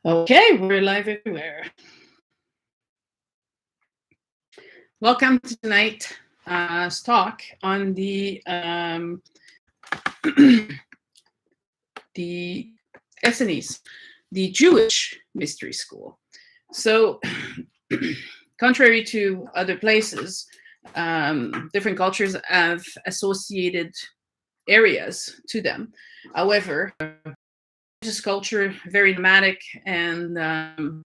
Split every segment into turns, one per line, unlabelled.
Okay, we're live everywhere. Welcome to tonight's talk on the Essenes, the Jewish mystery school. So, contrary to other places, different cultures have associated areas to them. However, religious culture very nomadic, and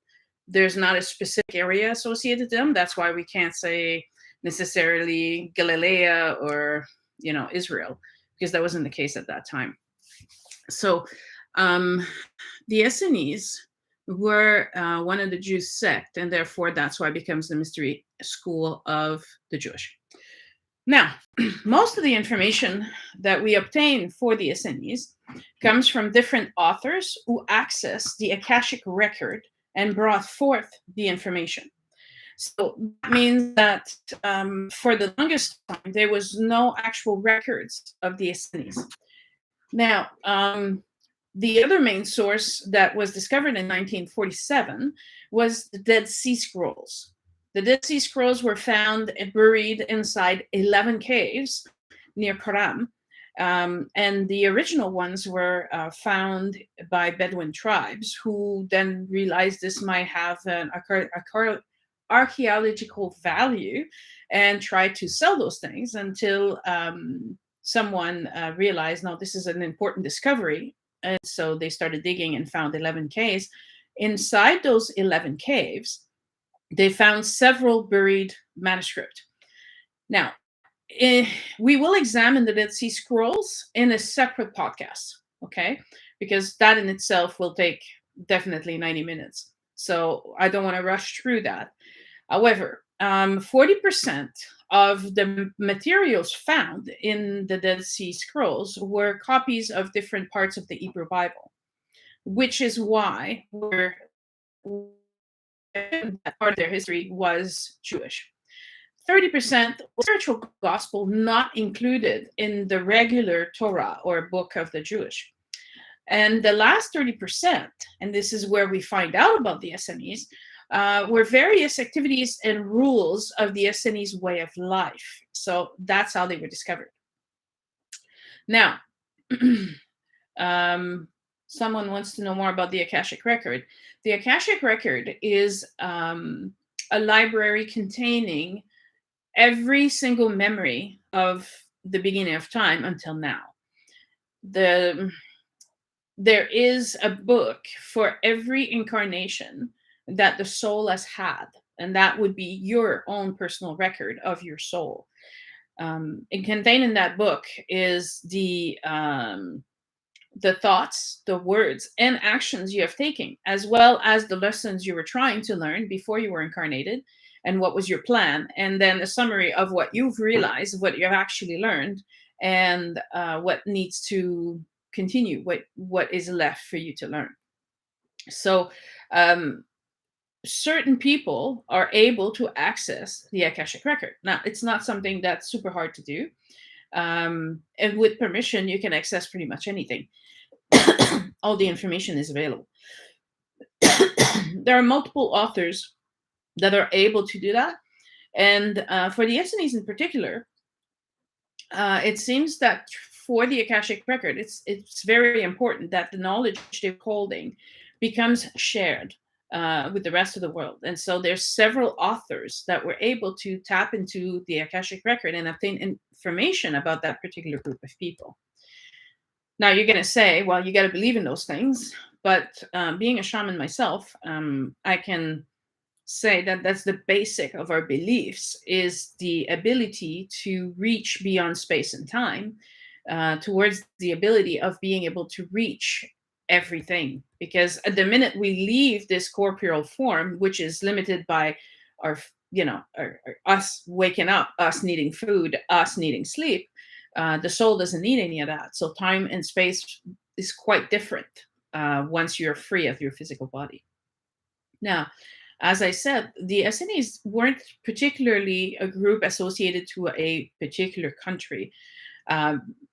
there's not a specific area associated to them. That's why we can't say necessarily Galilea or Israel, because that wasn't the case at that time. So the Essenes were one of the Jews sect, and therefore that's why it becomes the mystery school of the Jewish. Now, most of the information that we obtain for the Essenes comes from different authors who accessed the Akashic record and brought forth the information. So that means that for the longest time, there was no actual records of the Essenes. Now, the other main source that was discovered in 1947 was the Dead Sea Scrolls. The Dead Sea Scrolls were found and buried inside 11 caves near Qaram. And the original ones were found by Bedouin tribes, who then realized this might have an archaeological value and tried to sell those things until someone realized, no, this is an important discovery. And so they started digging and found 11 caves. Inside those 11 caves, they found several buried manuscripts. Now, we will examine the Dead Sea Scrolls in a separate podcast, okay? Because that in itself will take definitely 90 minutes. So I don't want to rush through that. However, 40% of the materials found in the Dead Sea Scrolls were copies of different parts of the Hebrew Bible, which is why that part of their history was Jewish. 30% spiritual gospel not included in the regular Torah or book of the Jewish. And the last 30%, and this is where we find out about the Essenes, were various activities and rules of the Essenes way of life. So that's how they were discovered. Now, someone wants to know more about the Akashic Record. The Akashic Record is a library containing every single memory of the beginning of time until now. There is a book for every incarnation that the soul has had, and that would be your own personal record of your soul. And contained in that book is the thoughts, the words, and actions you have taken, as well as the lessons you were trying to learn before you were incarnated, and what was your plan, and then a summary of what you've realized, what you've actually learned, and what needs to continue, what is left for you to learn. So certain people are able to access the Akashic record. Now, it's not something that's super hard to do. And with permission, you can access pretty much anything. All the information is available. There are multiple authors that are able to do that. And for the Essenes in particular, it seems that for the Akashic record, it's very important that the knowledge they're holding becomes shared with the rest of the world. And so there's several authors that were able to tap into the Akashic record and obtain information about that particular group of people. Now you're going to say, well, you got to believe in those things. But being a shaman myself, I can say that that's the basic of our beliefs, is the ability to reach beyond space and time, towards the ability of being able to reach everything. Because at the minute we leave this corporeal form, which is limited by our us waking up, us needing food, us needing sleep, the soul doesn't need any of that. So time and space is quite different once you're free of your physical body. Now, as I said, the Essenes weren't particularly a group associated to a particular country.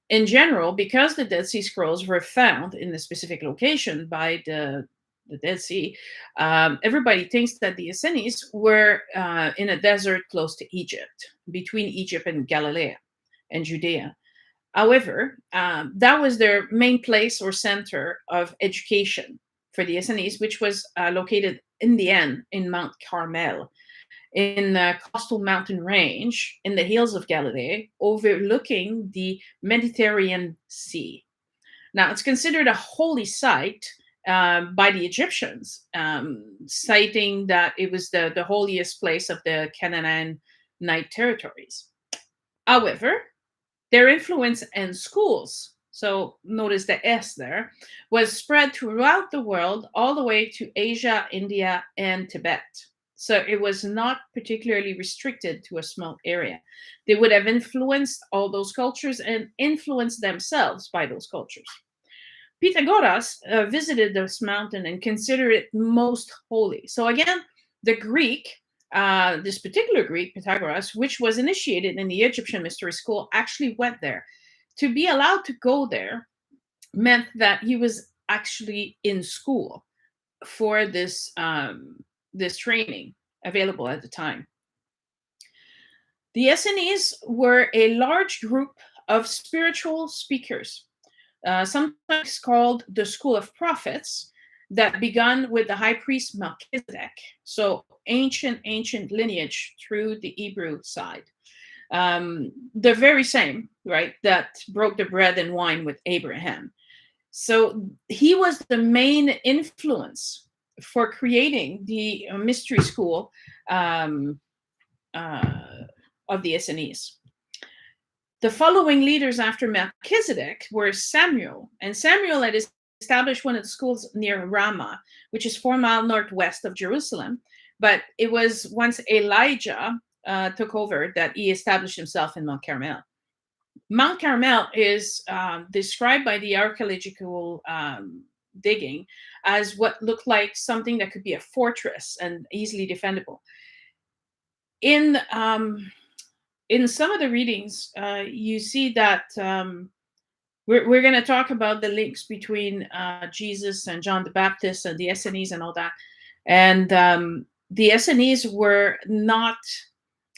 In general, because the Dead Sea Scrolls were found in a specific location by the the Dead Sea, everybody thinks that the Essenes were in a desert close to Egypt, between Egypt and Galilee and Judea. However, that was their main place or center of education for the Essenes, which was located in the end in Mount Carmel, in the coastal mountain range in the hills of Galilee, overlooking the Mediterranean Sea. Now, it's considered a holy site by the Egyptians, citing that it was the holiest place of the Canaanite territories. However, their influence in schools, so notice the S there, was spread throughout the world, all the way to Asia, India, and Tibet. So it was not particularly restricted to a small area. They would have influenced all those cultures and influenced themselves by those cultures. Pythagoras visited this mountain and considered it most holy. So again, the Greek, this particular Greek, Pythagoras, which was initiated in the Egyptian mystery school, actually went there. To be allowed to go there meant that he was actually in school for this this training available at the time. The Essenes were a large group of spiritual speakers, sometimes called the School of Prophets, that began with the high priest Melchizedek. So ancient lineage through the Hebrew side. The very same, right, that broke the bread and wine with Abraham. So he was the main influence for creating the mystery school of the Essenes. The following leaders after Melchizedek were Samuel, and Samuel had established one of the schools near Ramah, which is 4 miles northwest of Jerusalem. But it was once Elijah took over that he established himself in Mount Carmel. Mount Carmel is described by the archaeological digging as what looked like something that could be a fortress and easily defendable. In some of the readings, you see that we're going to talk about the links between Jesus and John the Baptist and the Essenes and all that. And the Essenes were not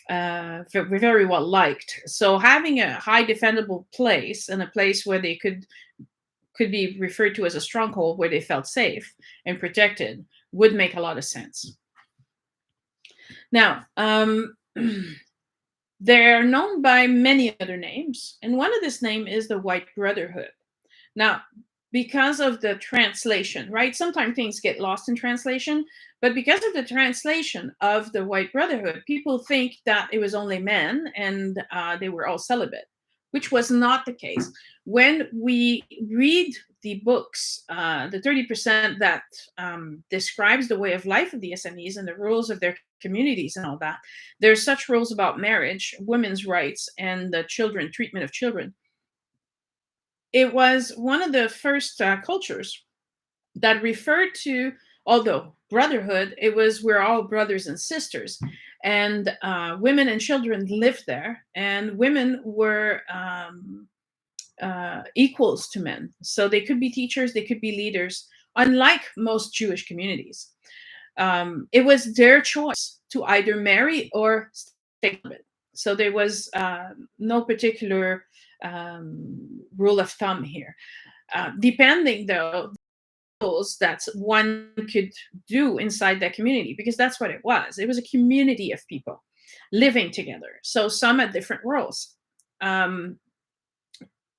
very well liked. So having a high defendable place and a place where they could be referred to as a stronghold where they felt safe and protected would make a lot of sense. Now, they're known by many other names, and one of this name is the White Brotherhood. Now, because of the translation, right? Sometimes things get lost in translation, but because of the translation of the White Brotherhood, people think that it was only men and they were all celibate, which was not the case. When we read the books, the 30% that describes the way of life of the Essenes and the rules of their communities and all that, there's such rules about marriage, women's rights, and the treatment of children. It was one of the first cultures that referred to, although brotherhood, it was we're all brothers and sisters, and women and children lived there, and women were equals to men. So they could be teachers, they could be leaders, unlike most Jewish communities. It was their choice to either marry or stay celibate. So there was no particular rule of thumb here. Depending, though, that one could do inside that community, because that's what it was. It was a community of people living together. So some had different roles.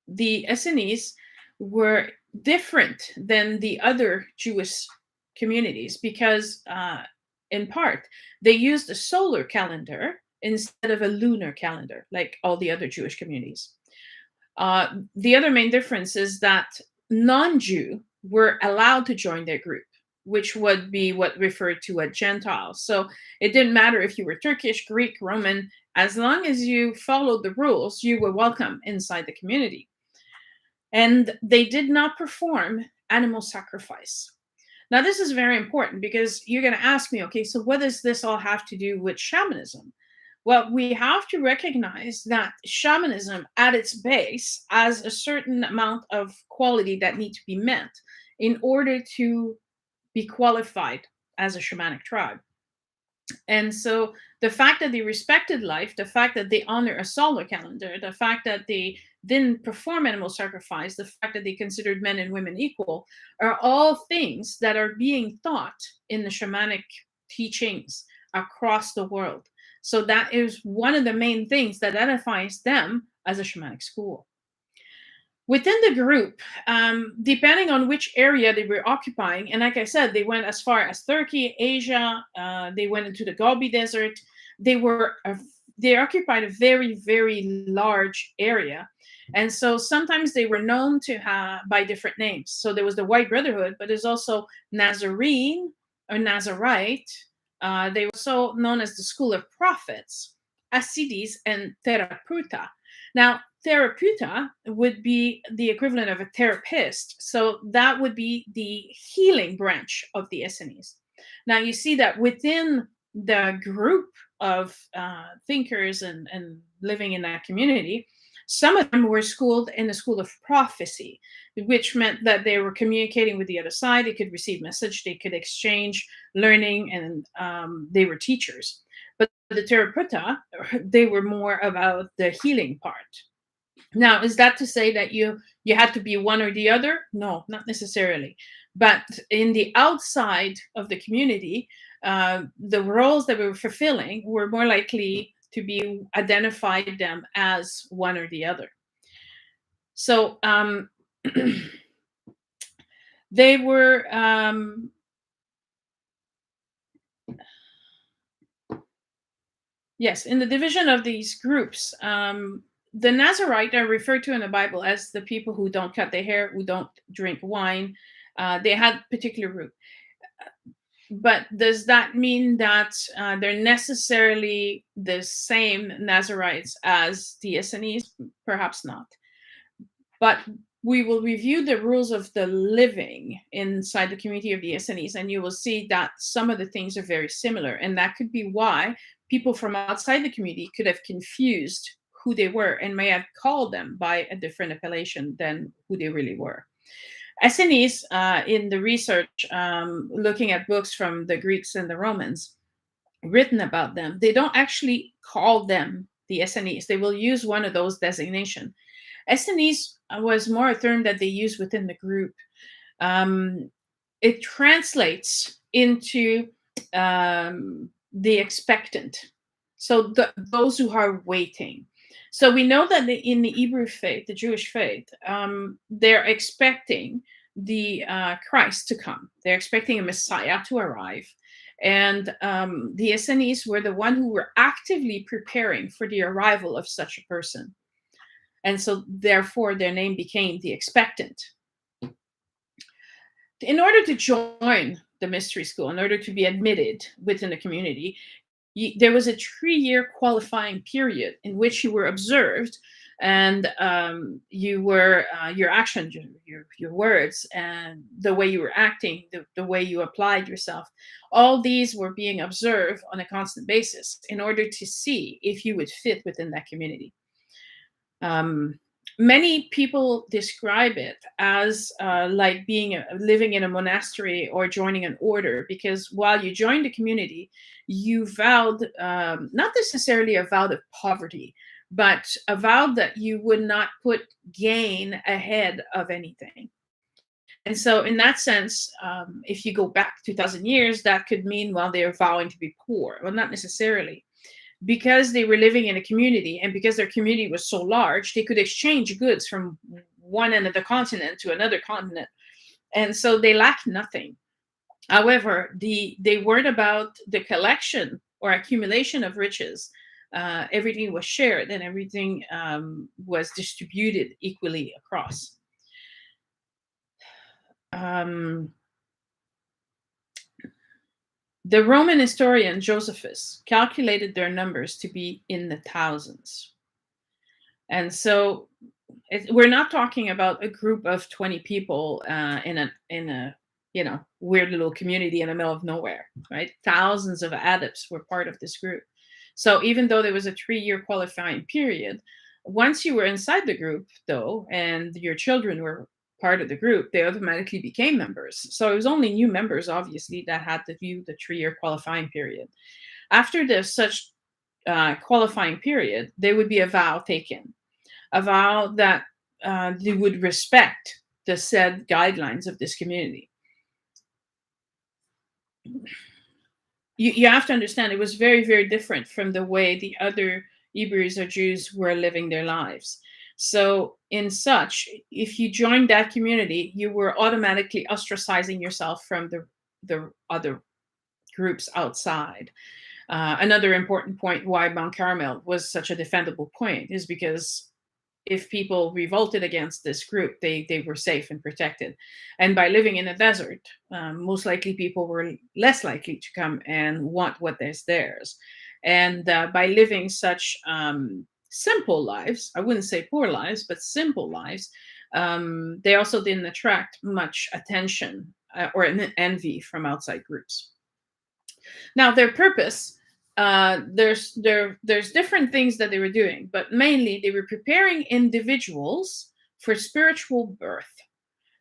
The Essenes were different than the other Jewish communities because, in part, they used a solar calendar instead of a lunar calendar, like all the other Jewish communities. The other main difference is that non-Jew were allowed to join their group, which would be what referred to as Gentiles. So it didn't matter if you were Turkish, Greek, Roman, as long as you followed the rules, you were welcome inside the community. And they did not perform animal sacrifice. Now, this is very important because you're going to ask me, okay, so what does this all have to do with shamanism? Well, we have to recognize that shamanism at its base has a certain amount of quality that need to be met in order to be qualified as a shamanic tribe. And so the fact that they respected life, the fact that they honor a solar calendar, the fact that they didn't perform animal sacrifice, the fact that they considered men and women equal, are all things that are being taught in the shamanic teachings across the world. So that is one of the main things that identifies them as a shamanic school. Within the group, depending on which area they were occupying, and like I said, they went as far as Turkey, Asia, they went into the Gobi Desert. They occupied a very, very large area. And so sometimes they were known to have by different names. So there was the White Brotherhood, but there's also Nazarene or Nazarite. They were also known as the School of Prophets, Essenes, and Theraputa. Now, Theraputa would be the equivalent of a therapist. So that would be the healing branch of the Essenes. Now, you see that within the group of thinkers and living in that community, some of them were schooled in the school of prophecy, which meant that they were communicating with the other side. They could receive message, they could exchange learning, and they were teachers. But the Theraputa, they were more about the healing part. Now, is that to say that you had to be one or the other? No, not necessarily. But in the outside of the community, the roles that we were fulfilling were more likely to be identified them as one or the other. So they were yes, in the division of these groups, the Nazarite are referred to in the Bible as the people who don't cut their hair, who don't drink wine. They had particular root. But does that mean that they're necessarily the same Nazarites as the Essenes? Perhaps not. But we will review the rules of the living inside the community of the Essenes, and you will see that some of the things are very similar. And that could be why people from outside the community could have confused who they were and may have called them by a different appellation than who they really were. Essenes, in the research, looking at books from the Greeks and the Romans written about them, they don't actually call them the Essenes. They will use one of those designations. Essenes was more a term that they use within the group. It translates into the expectant. So those who are waiting. So we know that in the Hebrew faith, the Jewish faith, they're expecting the Christ to come. They're expecting a Messiah to arrive. And the Essenes were the one who were actively preparing for the arrival of such a person. And so therefore their name became the expectant. In order to join the mystery school, in order to be admitted within the community, there was a 3-year qualifying period in which you were observed, and you were your actions, your words, and the way you were acting, the way you applied yourself, all these were being observed on a constant basis in order to see if you would fit within that community. Many people describe it as like living in a monastery or joining an order, because while you joined the community, you vowed, not necessarily a vow of poverty, but a vow that you would not put gain ahead of anything. And so in that sense, if you go back 2,000 years, that could mean, well, they're vowing to be poor. Well, not necessarily. Because they were living in a community, and because their community was so large, they could exchange goods from one end of the continent to another continent. And so they lacked nothing. However, they weren't about the collection or accumulation of riches. Everything was shared, and everything was distributed equally across. The Roman historian Josephus calculated their numbers to be in the thousands. And so we're not talking about a group of 20 people in a weird little community in the middle of nowhere, right? Thousands of adepts were part of this group. So even though there was a 3-year qualifying period, once you were inside the group, though, and your children were part of the group, they automatically became members. So it was only new members, obviously, that had to view the 3-year qualifying period. After the such qualifying period, there would be a vow taken, a vow that they would respect the said guidelines of this community. You have to understand it was very, very different from the way the other Hebrews or Jews were living their lives. So in such, if you joined that community, you were automatically ostracizing yourself from the other groups outside. Another important point why Mount Carmel was such a defendable point is because if people revolted against this group, they were safe and protected. And by living in a desert, most likely people were less likely to come and want what is theirs. And by living such simple lives, I wouldn't say poor lives, but simple lives, they also didn't attract much attention or an envy from outside groups. Now, their purpose, there's different things that they were doing, but mainly they were preparing individuals for spiritual birth.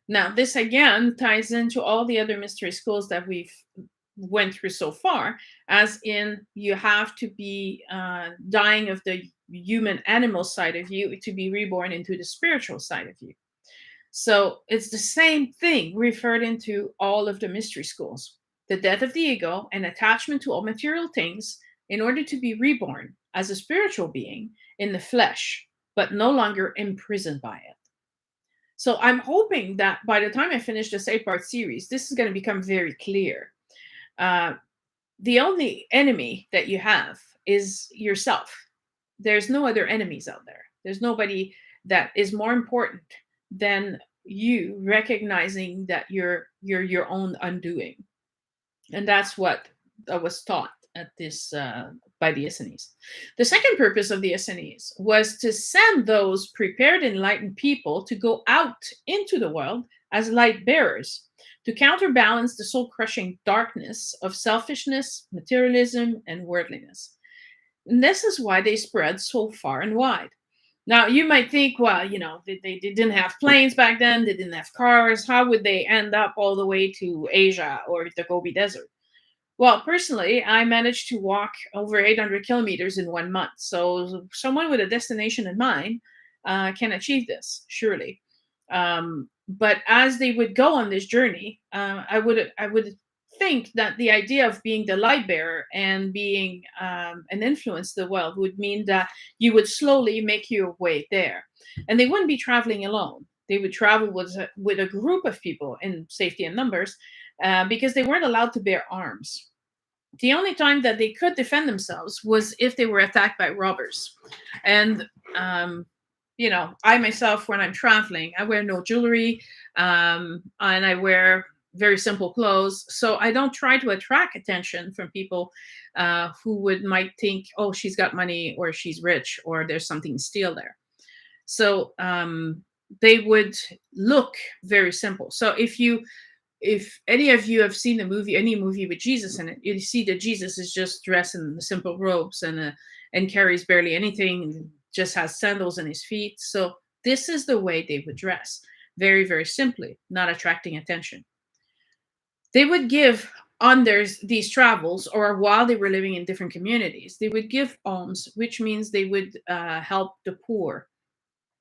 Now, this again ties into all the other mystery schools that we've went through so far, as in you have to be dying of the human animal side of you to be reborn into the spiritual side of you. So it's the same thing referred into all of the mystery schools. The death of the ego and attachment to all material things in order to be reborn as a spiritual being in the flesh, but no longer imprisoned by it. So I'm hoping that by the time I finish this 8-part series, this is going to become very clear. The only enemy that you have is yourself. There's no other enemies out there. There's nobody that is more important than you recognizing that you're your own undoing. And that's what I was taught at this by the Essenes. The second purpose of the Essenes was to send those prepared, enlightened people to go out into the world as light bearers, to counterbalance the soul-crushing darkness of selfishness, materialism, and worldliness. And this is why they spread so far and wide. Now, you might think, well, they didn't have planes back then, they didn't have cars. How would they end up all the way to Asia or the Gobi Desert? Well, personally, I managed to walk over 800 kilometers in 1 month. So someone with a destination in mind can achieve this, surely. But as they would go on this journey, I would think that the idea of being the light bearer and being an influence to the world would mean that you would slowly make your way there. And they wouldn't be traveling alone. They would travel with a group of people in safety and numbers, because they weren't allowed to bear arms. The only time that they could defend themselves was if they were attacked by robbers. And, I myself, when I'm traveling, I wear no jewelry, and I wear very simple clothes. So I don't try to attract attention from people who might think, oh, she's got money or she's rich or there's something to steal there. So they would look very simple. So if any of you have seen any movie with Jesus in it, you see that Jesus is just dressed in simple robes and carries barely anything, and just has sandals in his feet. So this is the way they would dress, very, very simply, not attracting attention. They would give on these travels, or while they were living in different communities, they would give alms, which means they would help the poor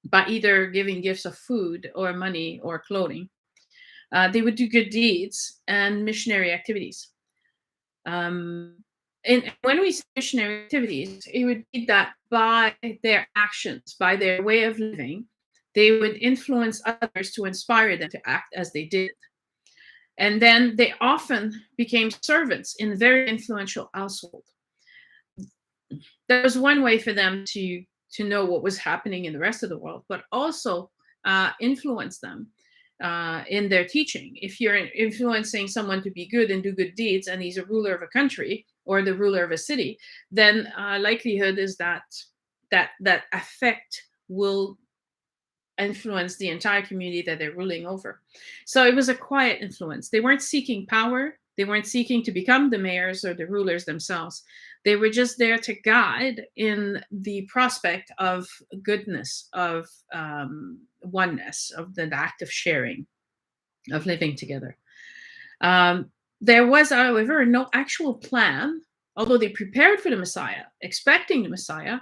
by either giving gifts of food or money or clothing. They would do good deeds and missionary activities. And when we say missionary activities, it would be that by their actions, by their way of living, they would influence others to inspire them to act as they did. And then they often became servants in a very influential household. That was one way for them to know what was happening in the rest of the world, but also influence them in their teaching. If you're influencing someone to be good and do good deeds, and he's a ruler of a country or the ruler of a city, then likelihood is that effect will influence the entire community that they're ruling over. So it was a quiet influence. They weren't seeking power. They weren't seeking to become the mayors or the rulers themselves. They were just there to guide in the prospect of goodness, of oneness, of the act of sharing, of living together. There was, however, no actual plan, although they prepared for the Messiah, expecting the Messiah.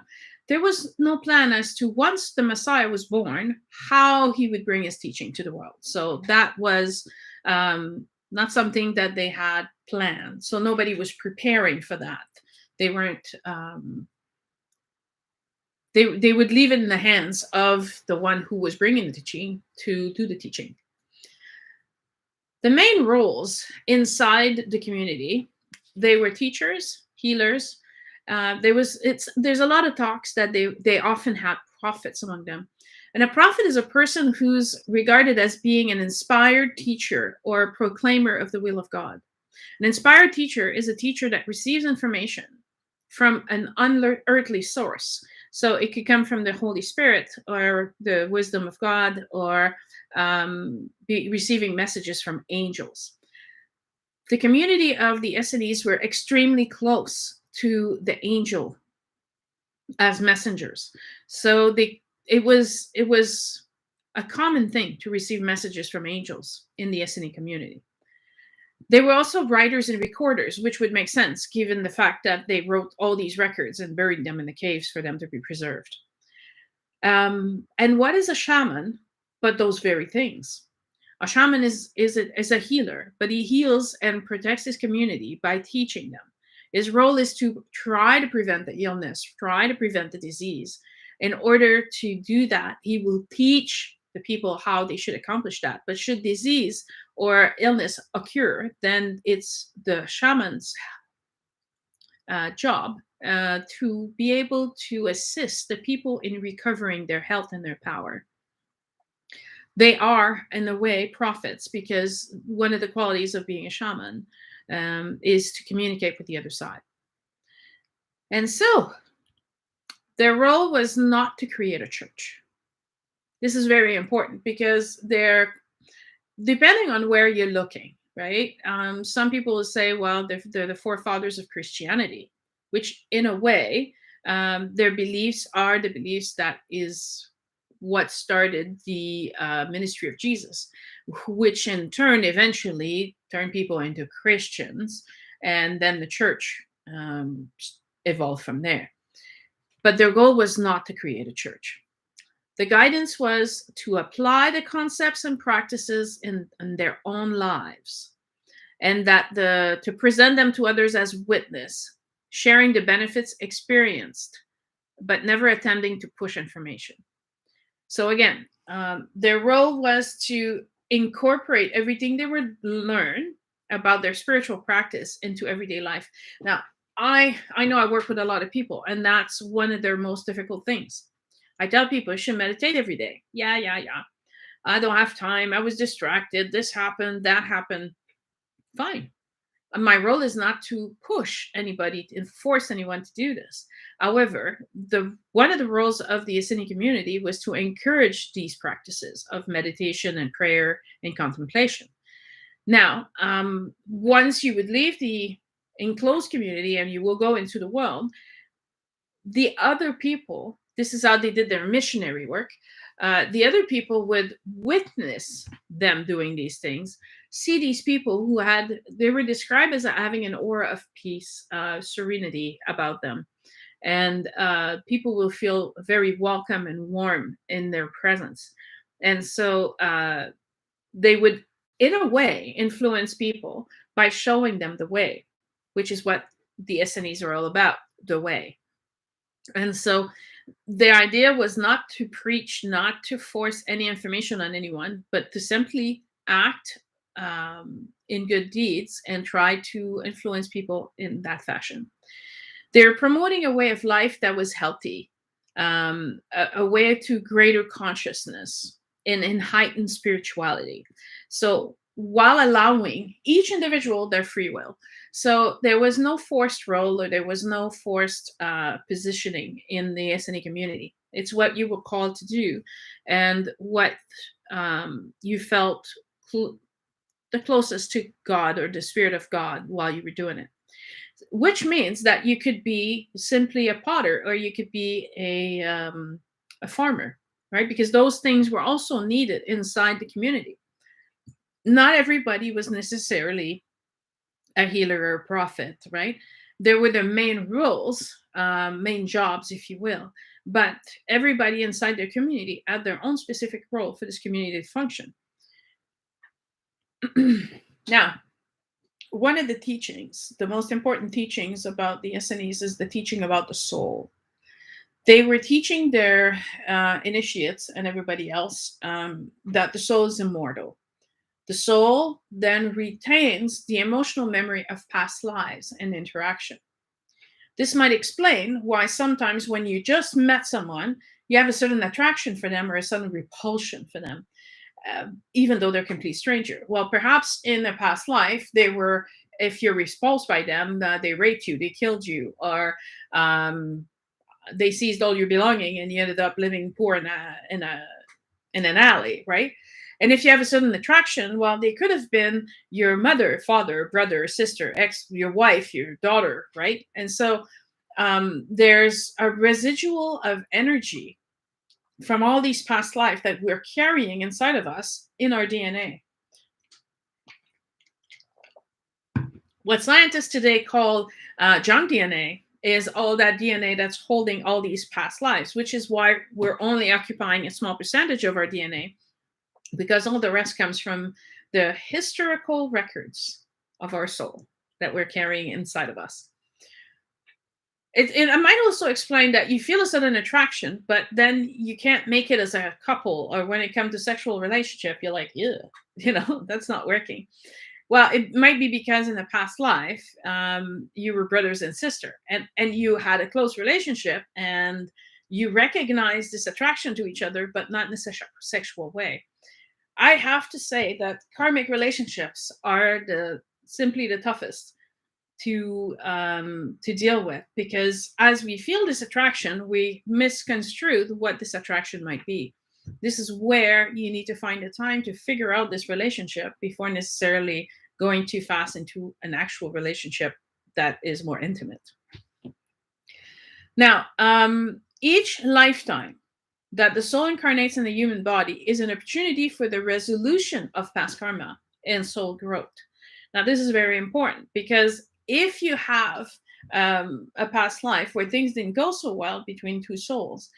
There was no plan as to, once the Messiah was born, how he would bring his teaching to the world. So that was not something that they had planned. So nobody was preparing for that. They weren't. They would leave it in the hands of the one who was bringing the teaching to do the teaching. The main roles inside the community, they were teachers, healers. There's a lot of talks that they often have prophets among them. And a prophet is a person who's regarded as being an inspired teacher or proclaimer of the will of God. An inspired teacher is a teacher that receives information from an unearthly source. So it could come from the Holy Spirit or the wisdom of God, or be receiving messages from angels. The community of the Essenes were extremely close to the angel as messengers. So it was a common thing to receive messages from angels in the Essene community. They were also writers and recorders, which would make sense given the fact that they wrote all these records and buried them in the caves for them to be preserved. And what is a shaman but those very things? A shaman is a healer, but he heals and protects his community by teaching them. His role is to try to prevent the illness, try to prevent the disease. In order to do that, he will teach the people how they should accomplish that. But should disease or illness occur, then it's the shaman's job to be able to assist the people in recovering their health and their power. They are, in a way, prophets, because one of the qualities of being a shaman is to communicate with the other side. And so their role was not to create a church. This is very important because they're, depending on where you're looking, right? Some people will say, well, they're the forefathers of Christianity, which in a way, their beliefs are the beliefs that is what started the ministry of Jesus, which in turn eventually turned people into Christians, and then the church evolved from there. But their goal was not to create a church. The guidance was to apply the concepts and practices in their own lives, and that to present them to others as witness, sharing the benefits experienced, but never attempting to push information. So again, their role was to incorporate everything they would learn about their spiritual practice into everyday life. Now, I know I work with a lot of people, and that's one of their most difficult things. I tell people you should meditate every day. Yeah. I don't have time. I was distracted. This happened, that happened. Fine. My role is not to push anybody and force anyone to do this. However, one of the roles of the Essene community was to encourage these practices of meditation and prayer and contemplation. Now, once you would leave the enclosed community and you will go into the world, the other people, this is how they did their missionary work, the other people would witness them doing these things, see these people who they were described as having an aura of peace, serenity about them. And people will feel very welcome and warm in their presence. And so they would, in a way, influence people by showing them the way, which is what the Essenes are all about, the way. And so the idea was not to preach, not to force any information on anyone, but to simply act in good deeds and try to influence people in that fashion. They're promoting a way of life that was healthy, a way to greater consciousness and heightened spirituality. So while allowing each individual their free will. So there was no forced role, or there was no forced positioning in the Essene community. It's what you were called to do and what you felt the closest to God or the spirit of God while you were doing it. Which means that you could be simply a potter, or you could be a farmer, right? Because those things were also needed inside the community. Not everybody was necessarily a healer or a prophet, right? There were the main roles, main jobs, if you will, but everybody inside their community had their own specific role for this community to function. Now, one of the teachings, the most important teachings about the Essenes, is the teaching about the soul. They were teaching their initiates and everybody else that the soul is immortal. The soul then retains the emotional memory of past lives and interaction. This might explain why sometimes when you just met someone, you have a certain attraction for them or a sudden repulsion for them, even though they're a complete stranger. Well, perhaps in a past life, they were, if you're repulsed by them, they raped you, they killed you, or they seized all your belonging and you ended up living poor in an alley, right? And if you have a certain attraction, well, they could have been your mother, father, brother, sister, ex, your wife, your daughter, right? And so there's a residual of energy from all these past lives that we're carrying inside of us in our DNA. What scientists today call junk DNA is all that DNA that's holding all these past lives, which is why we're only occupying a small percentage of our DNA, because all the rest comes from the historical records of our soul that we're carrying inside of us. It might also explain that you feel a sudden attraction, but then you can't make it as a couple, or when it comes to sexual relationship, you're like, yeah, that's not working. Well, it might be because in the past life, you were brothers and sister, and you had a close relationship, and you recognize this attraction to each other, but not in a sexual way. I have to say that karmic relationships are simply the toughest to deal with, because as we feel this attraction, we misconstrue what this attraction might be. This is where you need to find the time to figure out this relationship before necessarily going too fast into an actual relationship that is more intimate. Now, each lifetime that the soul incarnates in the human body is an opportunity for the resolution of past karma and soul growth. Now, this is very important, because if you have a past life where things didn't go so well between two souls,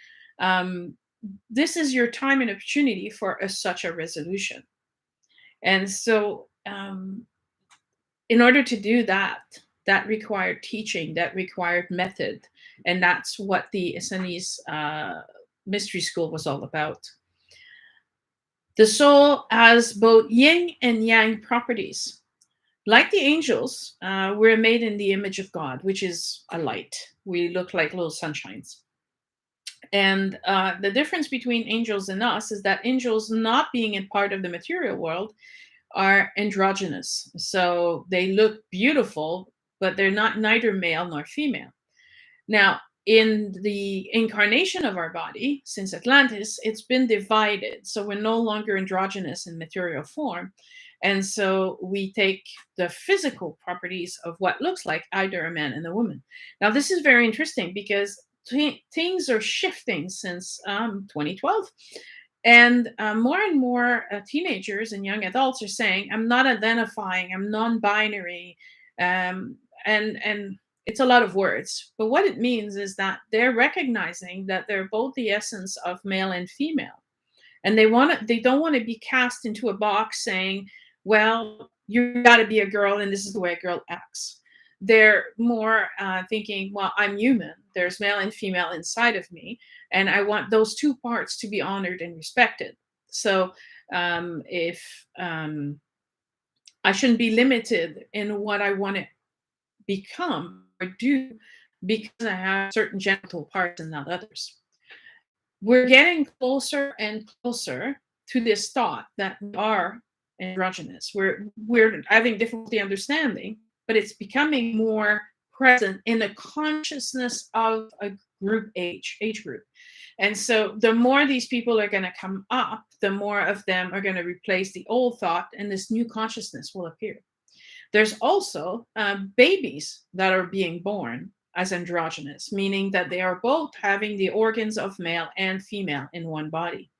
this is your time and opportunity for such a resolution. And so in order to do that, that required teaching, that required method. And that's what the Essenes mystery school was all about. The soul has both yin and yang properties. Like the angels, we're made in the image of God, which is a light. We look like little sunshines. And the difference between angels and us is that angels, not being in part of the material world, are androgynous. So they look beautiful, but they're not neither male nor female. Now, in the incarnation of our body, since Atlantis, it's been divided. So we're no longer androgynous in material form. And so we take the physical properties of what looks like either a man and a woman. Now, this is very interesting because things are shifting since 2012. And more teenagers and young adults are saying, I'm not identifying, I'm non-binary. And it's a lot of words. But what it means is that they're recognizing that they're both the essence of male and female. And they don't want to be cast into a box saying, well, you got to be a girl and this is the way a girl acts. They're more thinking, well, I'm human. There's male and female inside of me. And I want those two parts to be honored and respected. So if I shouldn't be limited in what I want to become or do because I have certain genital parts and not others. We're getting closer and closer to this thought that we are androgynous. We're having difficulty understanding, but it's becoming more present in the consciousness of a age group. And so the more these people are going to come up, the more of them are going to replace the old thought, and this new consciousness will appear. There's also babies that are being born as androgynous, meaning that they are both having the organs of male and female in one body.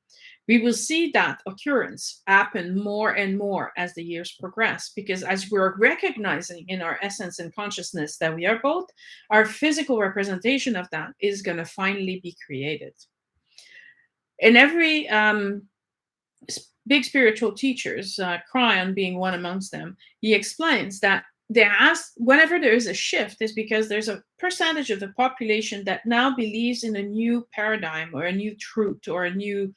We will see that occurrence happen more and more as the years progress, because as we're recognizing in our essence and consciousness that we are both, our physical representation of that is going to finally be created. In every big spiritual teachers, Cryon being one amongst them, he explains that whenever there is a shift, is because there's a percentage of the population that now believes in a new paradigm or a new truth or a new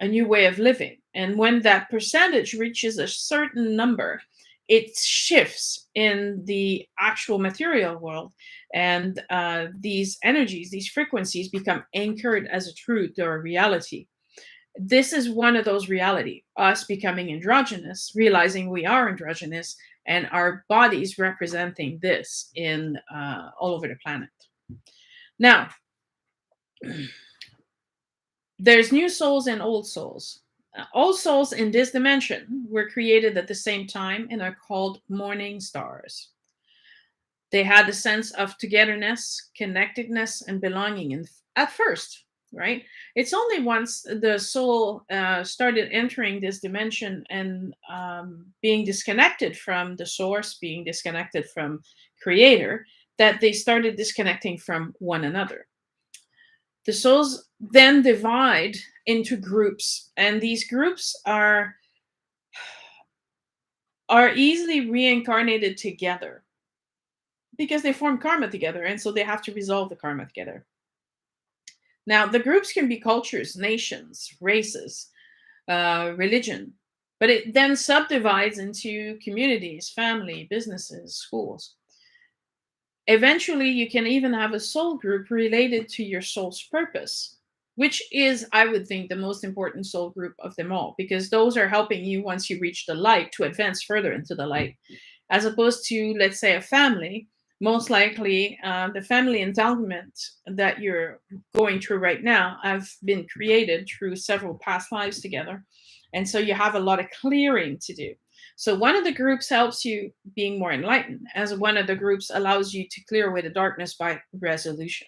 way of living. And when that percentage reaches a certain number, it shifts in the actual material world, and these energies, these frequencies become anchored as a truth or a reality. This is one of those reality, us becoming androgynous, realizing we are androgynous, and our bodies representing this in all over the planet. Now, there's new souls and old souls. All souls in this dimension were created at the same time and are called morning stars. They had a sense of togetherness, connectedness, and belonging at first, right? It's only once the soul started entering this dimension and being disconnected from the source, being disconnected from creator, that they started disconnecting from one another. The souls then divide into groups, and these groups are easily reincarnated together because they form karma together, and so they have to resolve the karma together. Now, the groups can be cultures, nations, races, religion, but it then subdivides into communities, family, businesses, schools. Eventually, you can even have a soul group related to your soul's purpose, which is, I would think, the most important soul group of them all, because those are helping you once you reach the light to advance further into the light, as opposed to, let's say, a family. Most likely, the family entanglement that you're going through right now have been created through several past lives together. And so you have a lot of clearing to do. So one of the groups helps you being more enlightened, as one of the groups allows you to clear away the darkness by resolution.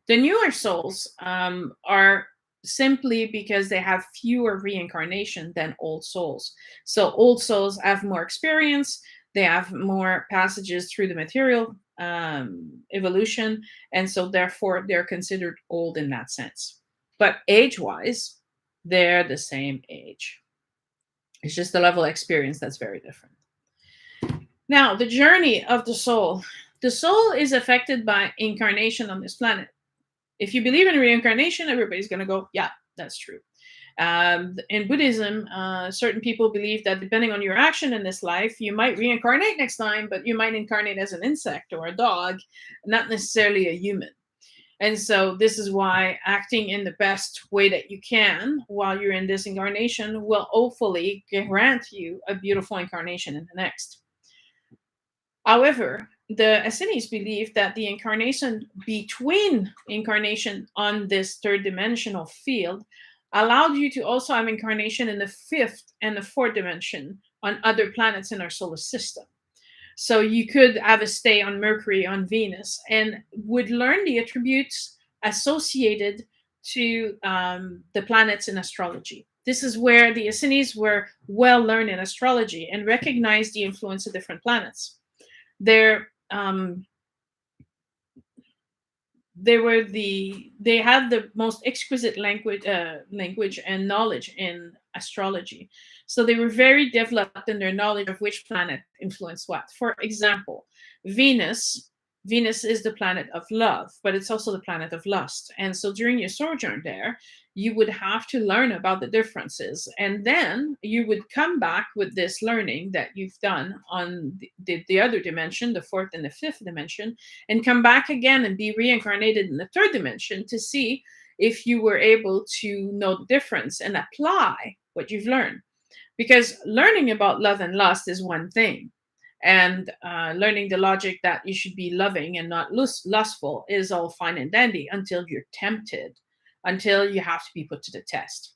The newer souls are simply because they have fewer reincarnation than old souls. So old souls have more experience, they have more passages through the material evolution, and so therefore they're considered old in that sense. But age-wise, they're the same age. It's just the level of experience that's very different. Now, the journey of the soul. The soul is affected by incarnation on this planet. If you believe in reincarnation, everybody's going to go, yeah, that's true. In Buddhism, certain people believe that depending on your action in this life, you might reincarnate next time, but you might incarnate as an insect or a dog, not necessarily a human. And so this is why acting in the best way that you can while you're in this incarnation will hopefully grant you a beautiful incarnation in the next. However, the Essenes believe that the incarnation between incarnation on this third dimensional field allowed you to also have incarnation in the fifth and the fourth dimension on other planets in our solar system. So you could have a stay on Mercury, on Venus, and would learn the attributes associated to the planets in astrology. This is where the Essenes were well learned in astrology and recognized the influence of different planets. They had the most exquisite language and knowledge in astrology. So they were very developed in their knowledge of which planet influenced what. For example, Venus is the planet of love, but it's also the planet of lust. And so during your sojourn there, you would have to learn about the differences. And then you would come back with this learning that you've done on the other dimension, the fourth and the fifth dimension, and come back again and be reincarnated in the third dimension to see if you were able to know the difference and apply what you've learned. Because learning about love and lust is one thing. And learning the logic that you should be loving and not lustful is all fine and dandy until you're tempted, until you have to be put to the test.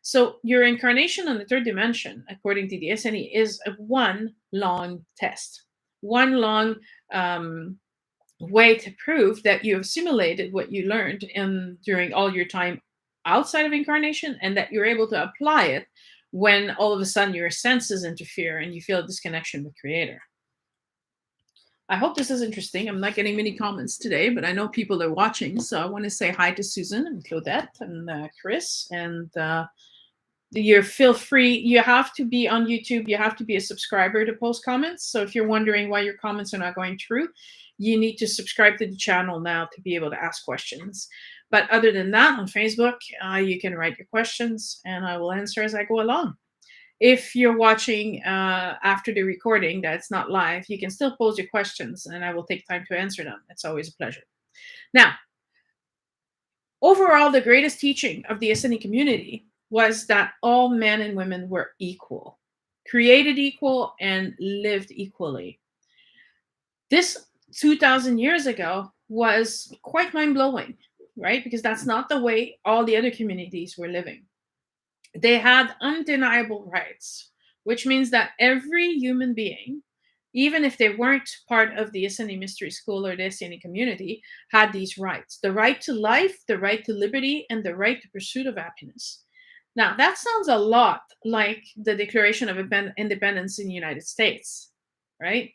So your incarnation on the third dimension, according to the Essenes, is a one long test, one long way to prove that you have assimilated what you learned during all your time outside of incarnation, and that you're able to apply it when all of a sudden your senses interfere and you feel a disconnection with Creator. I hope this is interesting. I'm not getting many comments today, but I know people are watching. So I want to say hi to Susan and Claudette and Chris. And you feel free. You have to be on YouTube. You have to be a subscriber to post comments. So if you're wondering why your comments are not going through, you need to subscribe to the channel now to be able to ask questions. But other than that, on Facebook, you can write your questions and I will answer as I go along. If you're watching after the recording that's not live, you can still pose your questions and I will take time to answer them. It's always a pleasure. Now, overall, the greatest teaching of the Essenes community was that all men and women were equal, created equal, and lived equally. This 2,000 years ago was quite mind-blowing, right? Because that's not the way all the other communities were living. They had undeniable rights, which means that every human being, even if they weren't part of the Essenes Mystery School or the Essenes community, had these rights: the right to life, the right to liberty, and the right to pursuit of happiness. Now, that sounds a lot like the Declaration of Independence in the United States, right?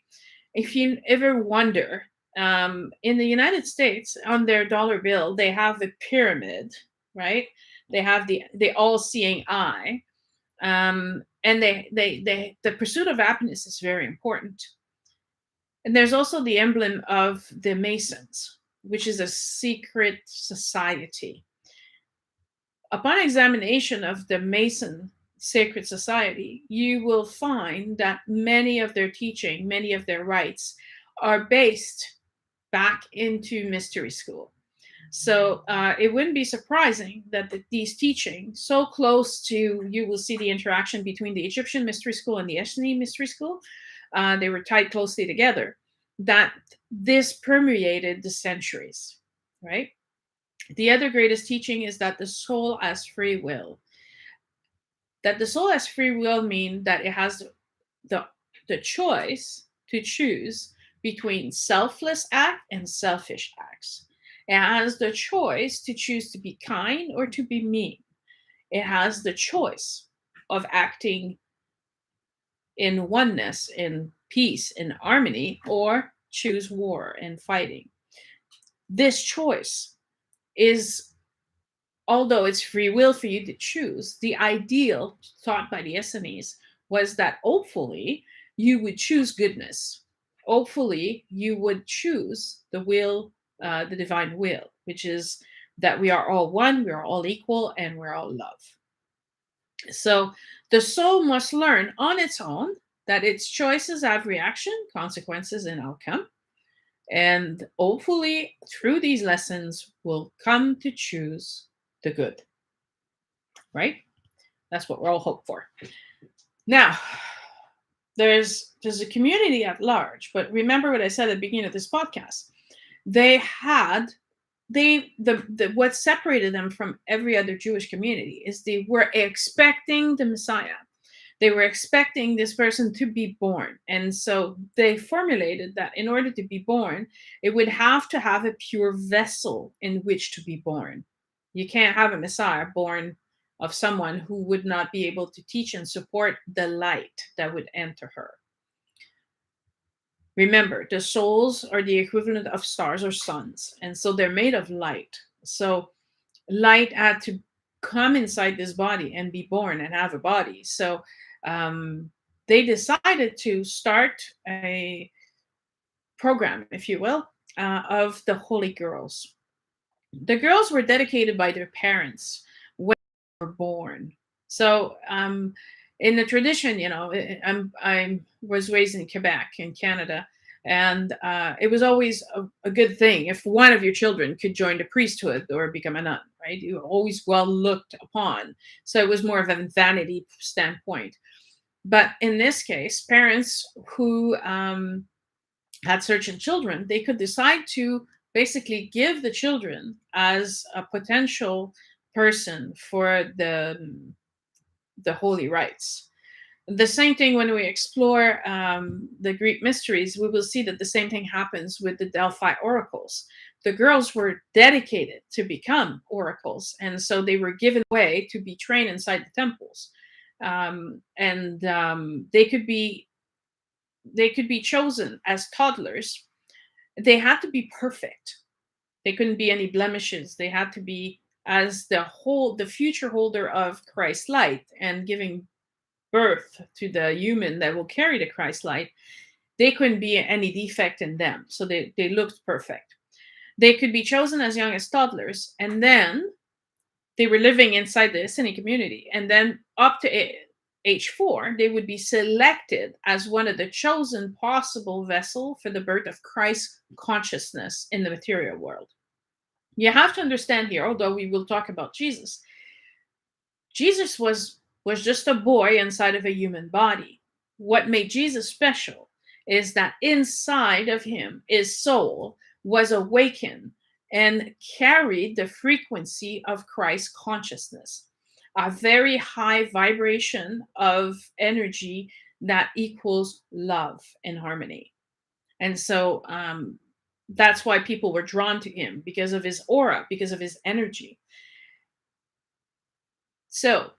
If you ever wonder, in the United States, on their dollar bill, they have a pyramid, right? They have the all-seeing eye, and the pursuit of happiness is very important. And there's also the emblem of the Masons, which is a secret society. Upon examination of the Mason Sacred Society, you will find that many of their teaching, many of their rites are based back into mystery school. So it wouldn't be surprising that these teachings, so close to, you will see the interaction between the Egyptian mystery school and the Essenes mystery school, they were tied closely together, that this permeated the centuries, right? The other greatest teaching is that the soul has free will. That the soul has free will means that it has the choice to choose between selfless act and selfish acts. It has the choice to choose to be kind or to be mean. It has the choice of acting in oneness, in peace, in harmony, or choose war and fighting. This choice is, although it's free will for you to choose, the ideal taught by the Essenes was that hopefully you would choose goodness. Hopefully you would choose the will, the divine will, which is that we are all one, we are all equal, and we're all love. So the soul must learn on its own that its choices have reaction, consequences, and outcome. And hopefully through these lessons we'll come to choose the good, right? That's what we're all hope for. Now, there's a community at large, but remember what I said at the beginning of this podcast. What separated them from every other Jewish community is they were expecting the Messiah. They were expecting this person to be born. And so they formulated that in order to be born, it would have to have a pure vessel in which to be born. You can't have a Messiah born of someone who would not be able to teach and support the light that would enter her. Remember, the souls are the equivalent of stars or suns, and so they're made of light. So light had to come inside this body and be born and have a body. So they decided to start a program, if you will, of the holy girls. The girls were dedicated by their parents when they were born. So in the tradition, I was raised in Quebec, in Canada, and it was always a good thing if one of your children could join the priesthood or become a nun, right? You were always well looked upon. So it was more of a vanity standpoint. But in this case, parents who had certain children, they could decide to basically give the children as a potential person for the holy rites. The same thing when we explore the Greek mysteries, we will see that the same thing happens with the Delphi oracles. The girls were dedicated to become oracles, and so they were given away to be trained inside the temples. They could be chosen as toddlers. They had to be perfect. They couldn't be any blemishes. They had to be as the future holder of Christ's light and giving birth to the human that will carry the Christ light. They couldn't be any defect in them. So they looked perfect. They could be chosen as young as toddlers, and then they were living inside the Essene community. And then up to age 4, they would be selected as one of the chosen possible vessel for the birth of Christ consciousness in the material world. You have to understand here, although we will talk about Jesus, Jesus was just a boy inside of a human body. What made Jesus special is that inside of him, his soul was awakened and carried the frequency of Christ consciousness, a very high vibration of energy that equals love and harmony. And so that's why people were drawn to him, because of his aura, because of his energy. So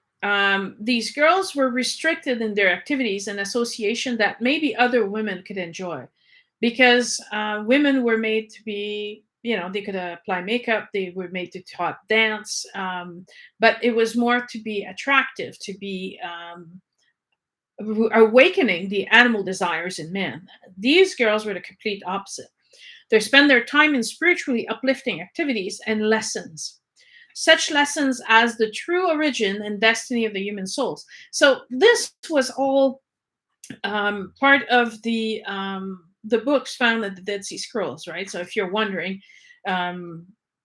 these girls were restricted in their activities and association that maybe other women could enjoy, because women were made to be, they could apply makeup, they were made to taught dance, but it was more to be attractive, to be awakening the animal desires in men. These girls were the complete opposite. They spend their time in spiritually uplifting activities and lessons, such lessons as the true origin and destiny of the human souls. So this was all part of the books found at the Dead Sea Scrolls, right? So if you're wondering,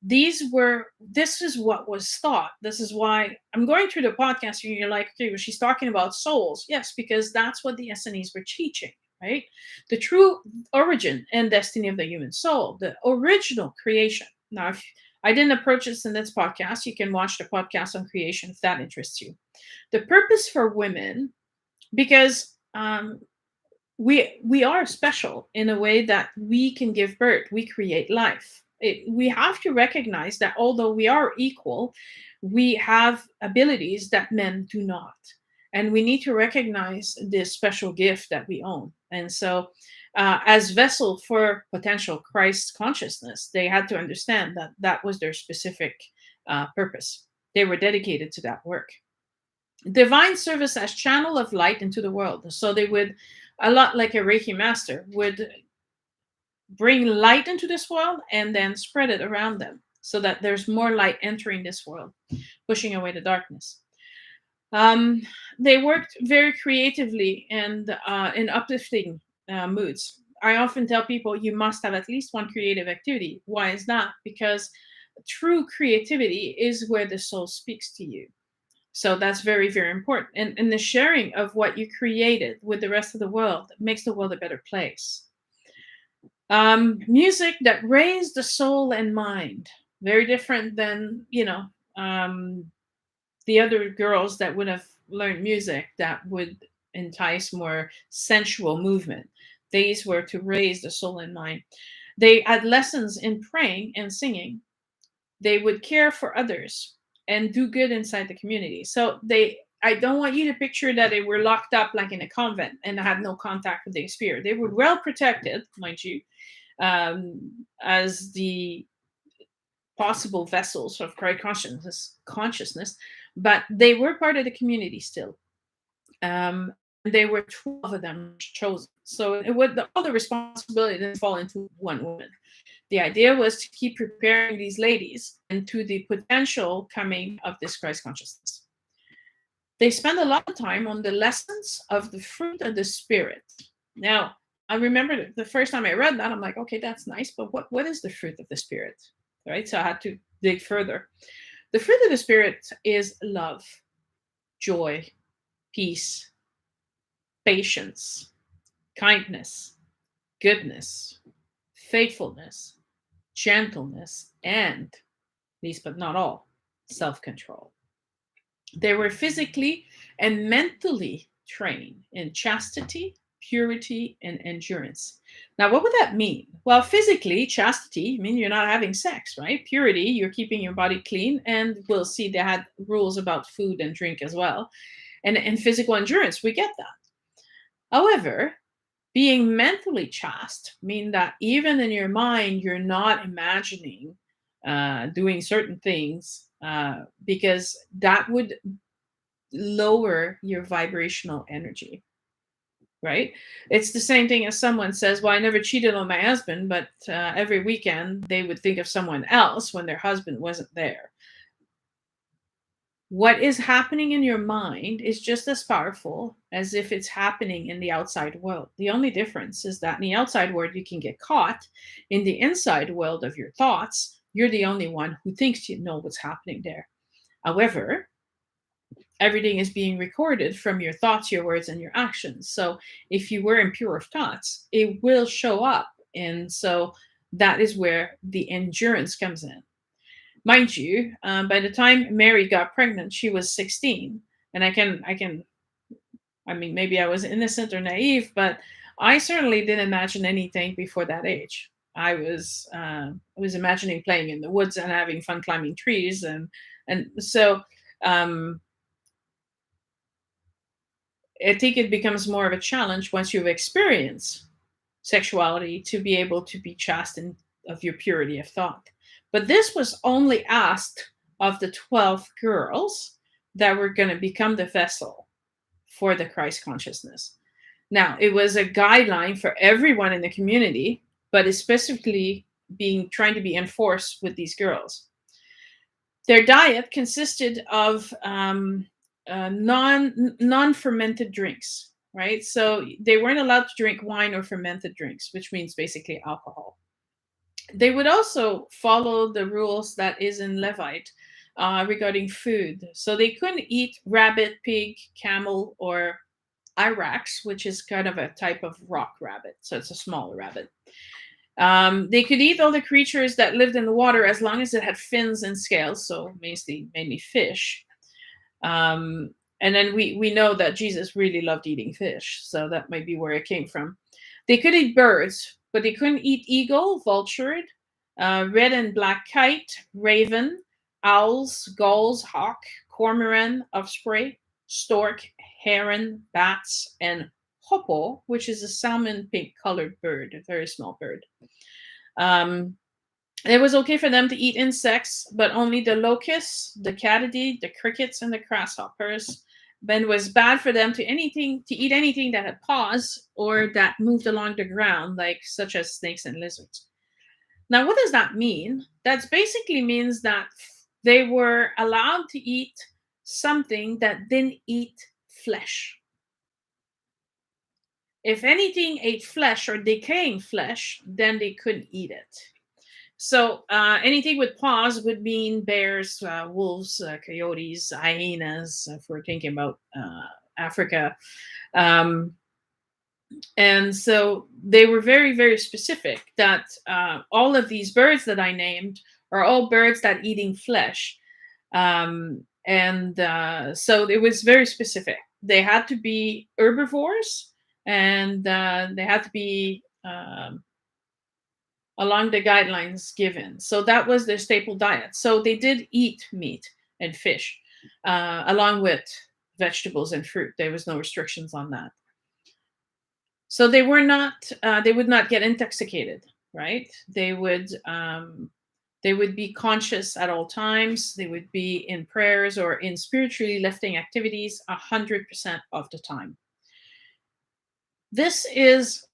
this is what was taught. This is why I'm going through the podcast and you're like, okay, well, she's talking about souls. Yes, because that's what the Essenes were teaching, right? The true origin and destiny of the human soul, the original creation. Now, if I didn't approach this in this podcast, you can watch the podcast on creation if that interests you. The purpose for women, because we are special in a way that we can give birth, we create life. We have to recognize that although we are equal, we have abilities that men do not. And we need to recognize this special gift that we own. And so, as vessel for potential Christ consciousness, they had to understand that that was their specific purpose. They were dedicated to that work. Divine service as channel of light into the world. So they would, a lot like a Reiki master, would bring light into this world and then spread it around them so that there's more light entering this world, pushing away the darkness. They worked very creatively and in uplifting moods. I often tell people you must have at least one creative activity. Why is that? Because true creativity is where the soul speaks to you. So that's very, very important. And the sharing of what you created with the rest of the world makes the world a better place. Music that raised the soul and mind. Very different than, the other girls that would have learned music that would entice more sensual movement. These were to raise the soul and mind. They had lessons in praying and singing. They would care for others and do good inside the community. So I don't want you to picture that they were locked up like in a convent and had no contact with the spirit. They were well protected, mind you, as the possible vessels of Christ consciousness, but they were part of the community still. They were 12 of them chosen. So all the responsibility didn't fall into one woman. The idea was to keep preparing these ladies into the potential coming of this Christ consciousness. They spend a lot of time on the lessons of the fruit of the spirit. Now, I remember the first time I read that, I'm like, okay, that's nice, but what is the fruit of the spirit? Right? So I had to dig further. The fruit of the spirit is love, joy, peace, patience, kindness, goodness, faithfulness, gentleness, and, least but not all, self-control. They were physically and mentally train in chastity, purity, and endurance. Now, what would that mean? Well, physically, chastity, I mean, you're not having sex, right? Purity, you're keeping your body clean. And we'll see they had rules about food and drink as well. And physical endurance, we get that. However, being mentally chaste mean that even in your mind, you're not imagining doing certain things because that would lower your vibrational energy, right? It's the same thing as someone says, well, I never cheated on my husband, but every weekend they would think of someone else when their husband wasn't there. What is happening in your mind is just as powerful as if it's happening in the outside world. The only difference is that in the outside world, you can get caught. In the inside world of your thoughts, you're the only one who thinks you know what's happening there. However, everything is being recorded from your thoughts, your words, and your actions. So if you were impure of thoughts, it will show up. And so that is where the endurance comes in. Mind you, by the time Mary got pregnant, she was 16. And I mean, maybe I was innocent or naive, but I certainly didn't imagine anything before that age. I was imagining playing in the woods and having fun climbing trees, and so I think it becomes more of a challenge once you've experienced sexuality to be able to be chastened of your purity of thought. But this was only asked of the 12 girls that were going to become the vessel for the Christ consciousness. Now, it was a guideline for everyone in the community, but it's specifically trying to be enforced with these girls. Their diet consisted of non-fermented drinks, right? So they weren't allowed to drink wine or fermented drinks, which means basically alcohol. They would also follow the rules that is in Levite regarding food. So they couldn't eat rabbit, pig, camel, or Irax, which is kind of a type of rock rabbit. So it's a smaller rabbit. They could eat all the creatures that lived in the water as long as it had fins and scales, so mainly fish. And then we know that Jesus really loved eating fish, so that might be where it came from. They could eat birds, but they couldn't eat eagle, vulture, red and black kite, raven, owls, gulls, hawk, cormorant, osprey, stork, heron, bats, and hoopoe, which is a salmon pink colored bird, a very small bird. It was okay for them to eat insects, but only the locusts, the katydid, the crickets, and the grasshoppers. Then it was bad for them to eat anything that had paws or that moved along the ground, like such as snakes and lizards. Now, what does that mean? That basically means that they were allowed to eat something that didn't eat flesh. If anything ate flesh or decaying flesh, then they couldn't eat it. So anything with paws would mean bears, wolves, coyotes, hyenas, if we're thinking about Africa. And so they were very, very specific that all of these birds that I named are all birds that eating flesh. So it was very specific. They had to be herbivores, and they had to be along the guidelines given. So that was their staple diet. So they did eat meat and fish, along with vegetables and fruit. There was no restrictions on that. So they would not get intoxicated, right? They would be conscious at all times. They would be in prayers or in spiritually lifting activities 100% of the time. This is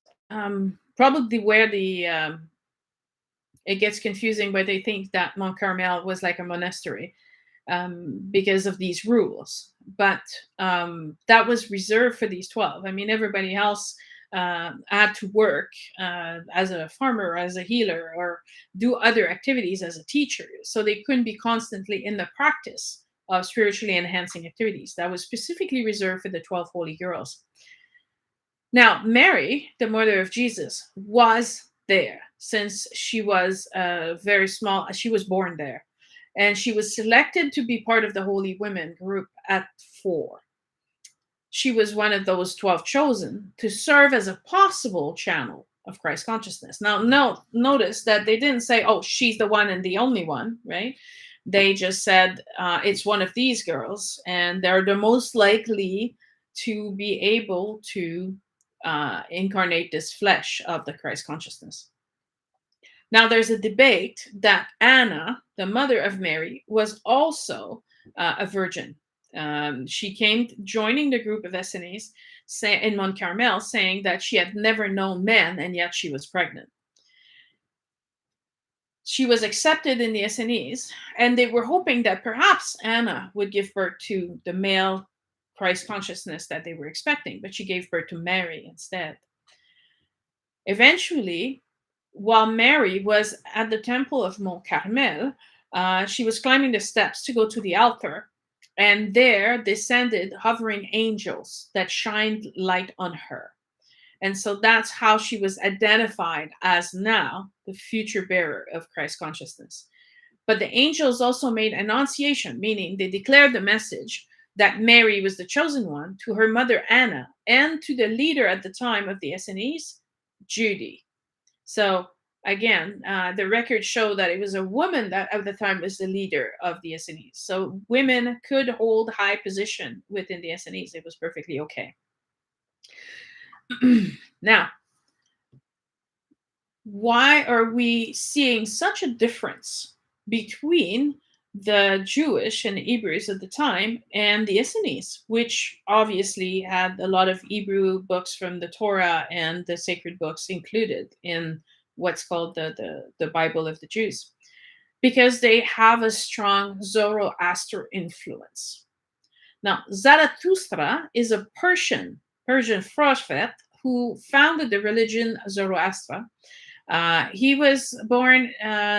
probably where it gets confusing, where they think that Mont Carmel was like a monastery because of these rules. But that was reserved for these 12. I mean, everybody else had to work as a farmer, as a healer, or do other activities as a teacher. So they couldn't be constantly in the practice of spiritually enhancing activities. That was specifically reserved for the 12 holy girls. Now, Mary, the mother of Jesus, was there since she was very small. She was born there. And she was selected to be part of the Holy Women group at 4. she was one of those 12 chosen to serve as a possible channel of Christ consciousness. Now, notice that they didn't say, oh, she's the one and the only one, right? They just said it's one of these girls, and they're the most likely to be able to incarnate this flesh of the Christ consciousness. Now, there's a debate that Anna, the mother of Mary, was also a virgin. She came joining the group of Essenes in Mont Carmel, saying that she had never known men, and yet she was pregnant. She was accepted in the Essenes, and they were hoping that perhaps Anna would give birth to the male Christ consciousness that they were expecting, but she gave birth to Mary instead. Eventually, while Mary was at the temple of Mont Carmel, she was climbing the steps to go to the altar, and there descended hovering angels that shined light on her. And so that's how she was identified as now the future bearer of Christ consciousness. But the angels also made annunciation, meaning they declared the message that Mary was the chosen one to her mother Anna and to the leader at the time of the Essenes, Judy. So again, the records show that it was a woman that at the time was the leader of the Essenes. So women could hold high position within the Essenes. It was perfectly okay. Now, why are we seeing such a difference between the Jewish and Hebrews at the time and the Essenes, which obviously had a lot of Hebrew books from the Torah and the sacred books included in what's called the Bible of the Jews? Because they have a strong Zoroastrian influence. Now, Zarathustra is a Persian prophet who founded the religion Zoroaster. He was born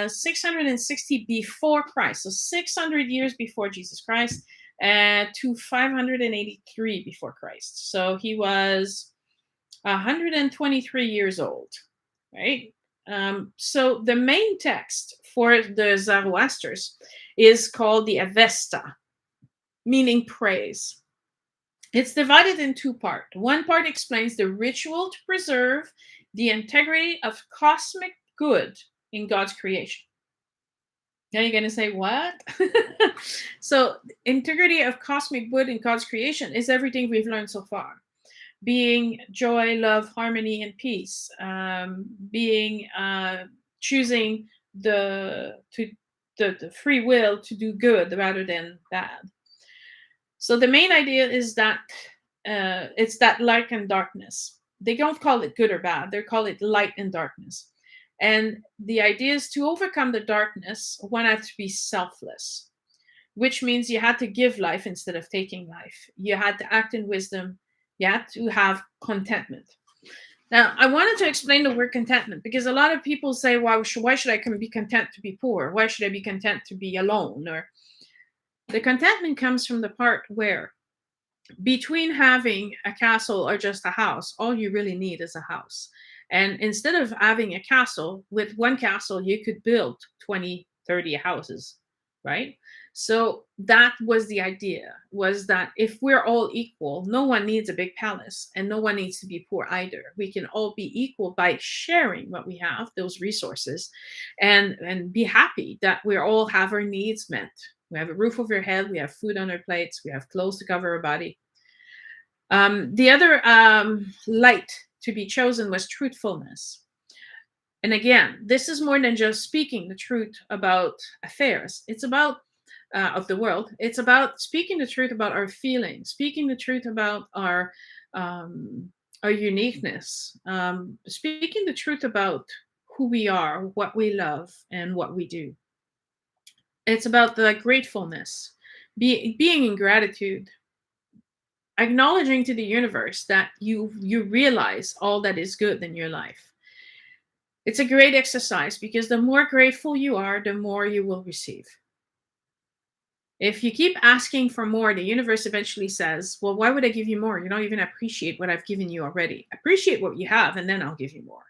660 before Christ, so 600 years before Jesus Christ, to 583 before Christ. So he was 123 years old, right? So the main text for the Zoroasters is called the Avesta, meaning praise. It's divided in two parts. One part explains the ritual to preserve the integrity of cosmic good in God's creation. Now you're going to say, what? So, integrity of cosmic good in God's creation is everything we've learned so far. Being joy, love, harmony, and peace. Choosing the free will to do good rather than bad. So the main idea is that it's that light and darkness. They don't call it good or bad. They call it light and darkness. And the idea is to overcome the darkness, one had to be selfless, which means you had to give life instead of taking life. You had to act in wisdom. You had to have contentment. Now, I wanted to explain the word contentment because a lot of people say, why should I be content to be poor? Why should I be content to be alone? Or the contentment comes from the part where between having a castle or just a house, all you really need is a house. And instead of having a castle, with one castle, you could build 20, 30 houses, right? So that was the idea, was that if we're all equal, no one needs a big palace and no one needs to be poor either. We can all be equal by sharing what we have, those resources, and be happy that we all have our needs met. We have a roof over our head, we have food on our plates, we have clothes to cover our body. The other light to be chosen was truthfulness. And again, this is more than just speaking the truth about affairs. It's about of the world. It's about speaking the truth about our feelings, speaking the truth about our uniqueness, speaking the truth about who we are, what we love, and what we do. It's about the gratefulness, being in gratitude, acknowledging to the universe that you realize all that is good in your life. It's a great exercise because the more grateful you are, the more you will receive. If you keep asking for more, the universe eventually says, well, why would I give you more? You don't even appreciate what I've given you already. Appreciate what you have, and then I'll give you more,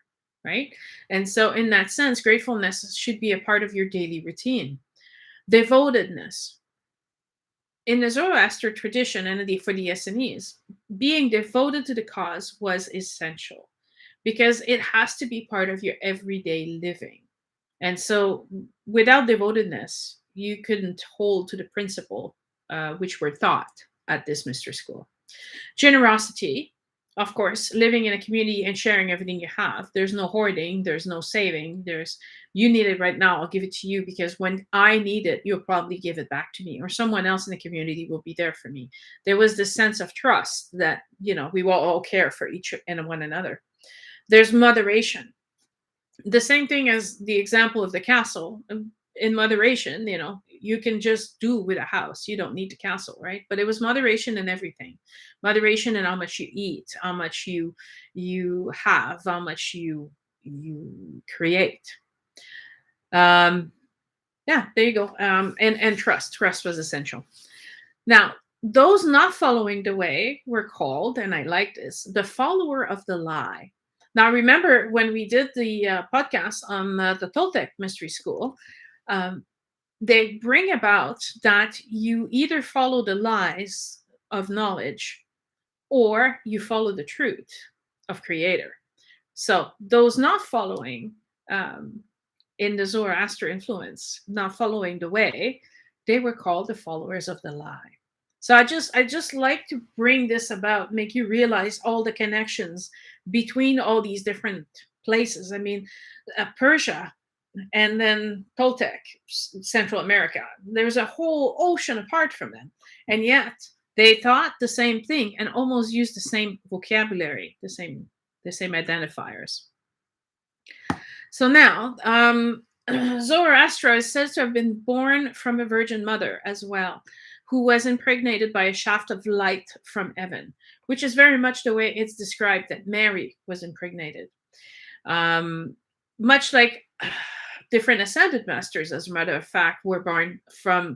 right? And so in that sense, gratefulness should be a part of your daily routine. Devotedness. in the Zoroaster tradition and for the Essenes, being devoted to the cause was essential because it has to be part of your everyday living. And so, without devotedness, you couldn't hold to the principle which were taught at this mystery school. Generosity, of course, living in a community and sharing everything you have. There's no hoarding, there's no saving. There's, you need it right now, I'll give it to you, because when I need it, you'll probably give it back to me, or someone else in the community will be there for me. There was this sense of trust that, we will all care for each and one another. There's moderation. The same thing as the example of the castle. In moderation, you can just do with a house. You don't need the castle, right? But it was moderation in everything. Moderation in how much you eat, how much you have, how much you create. Yeah, there you go. And trust was essential. Now, those not following the way were called, and I like this, the follower of the lie. Now, remember when we did the podcast on the Toltec Mystery School, they bring about that you either follow the lies of knowledge or you follow the truth of Creator. So those not following in the Zoroaster influence, not following the way, they were called the followers of the lie. So I just like to bring this about, make you realize all the connections between all these different places. I mean, Persia and then Toltec, Central America. There's a whole ocean apart from them, and yet they thought the same thing and almost used the same vocabulary, the same identifiers. So now, Zoroaster is said to have been born from a virgin mother as well, who was impregnated by a shaft of light from heaven, which is very much the way it's described that Mary was impregnated. Much like different ascended masters, as a matter of fact, were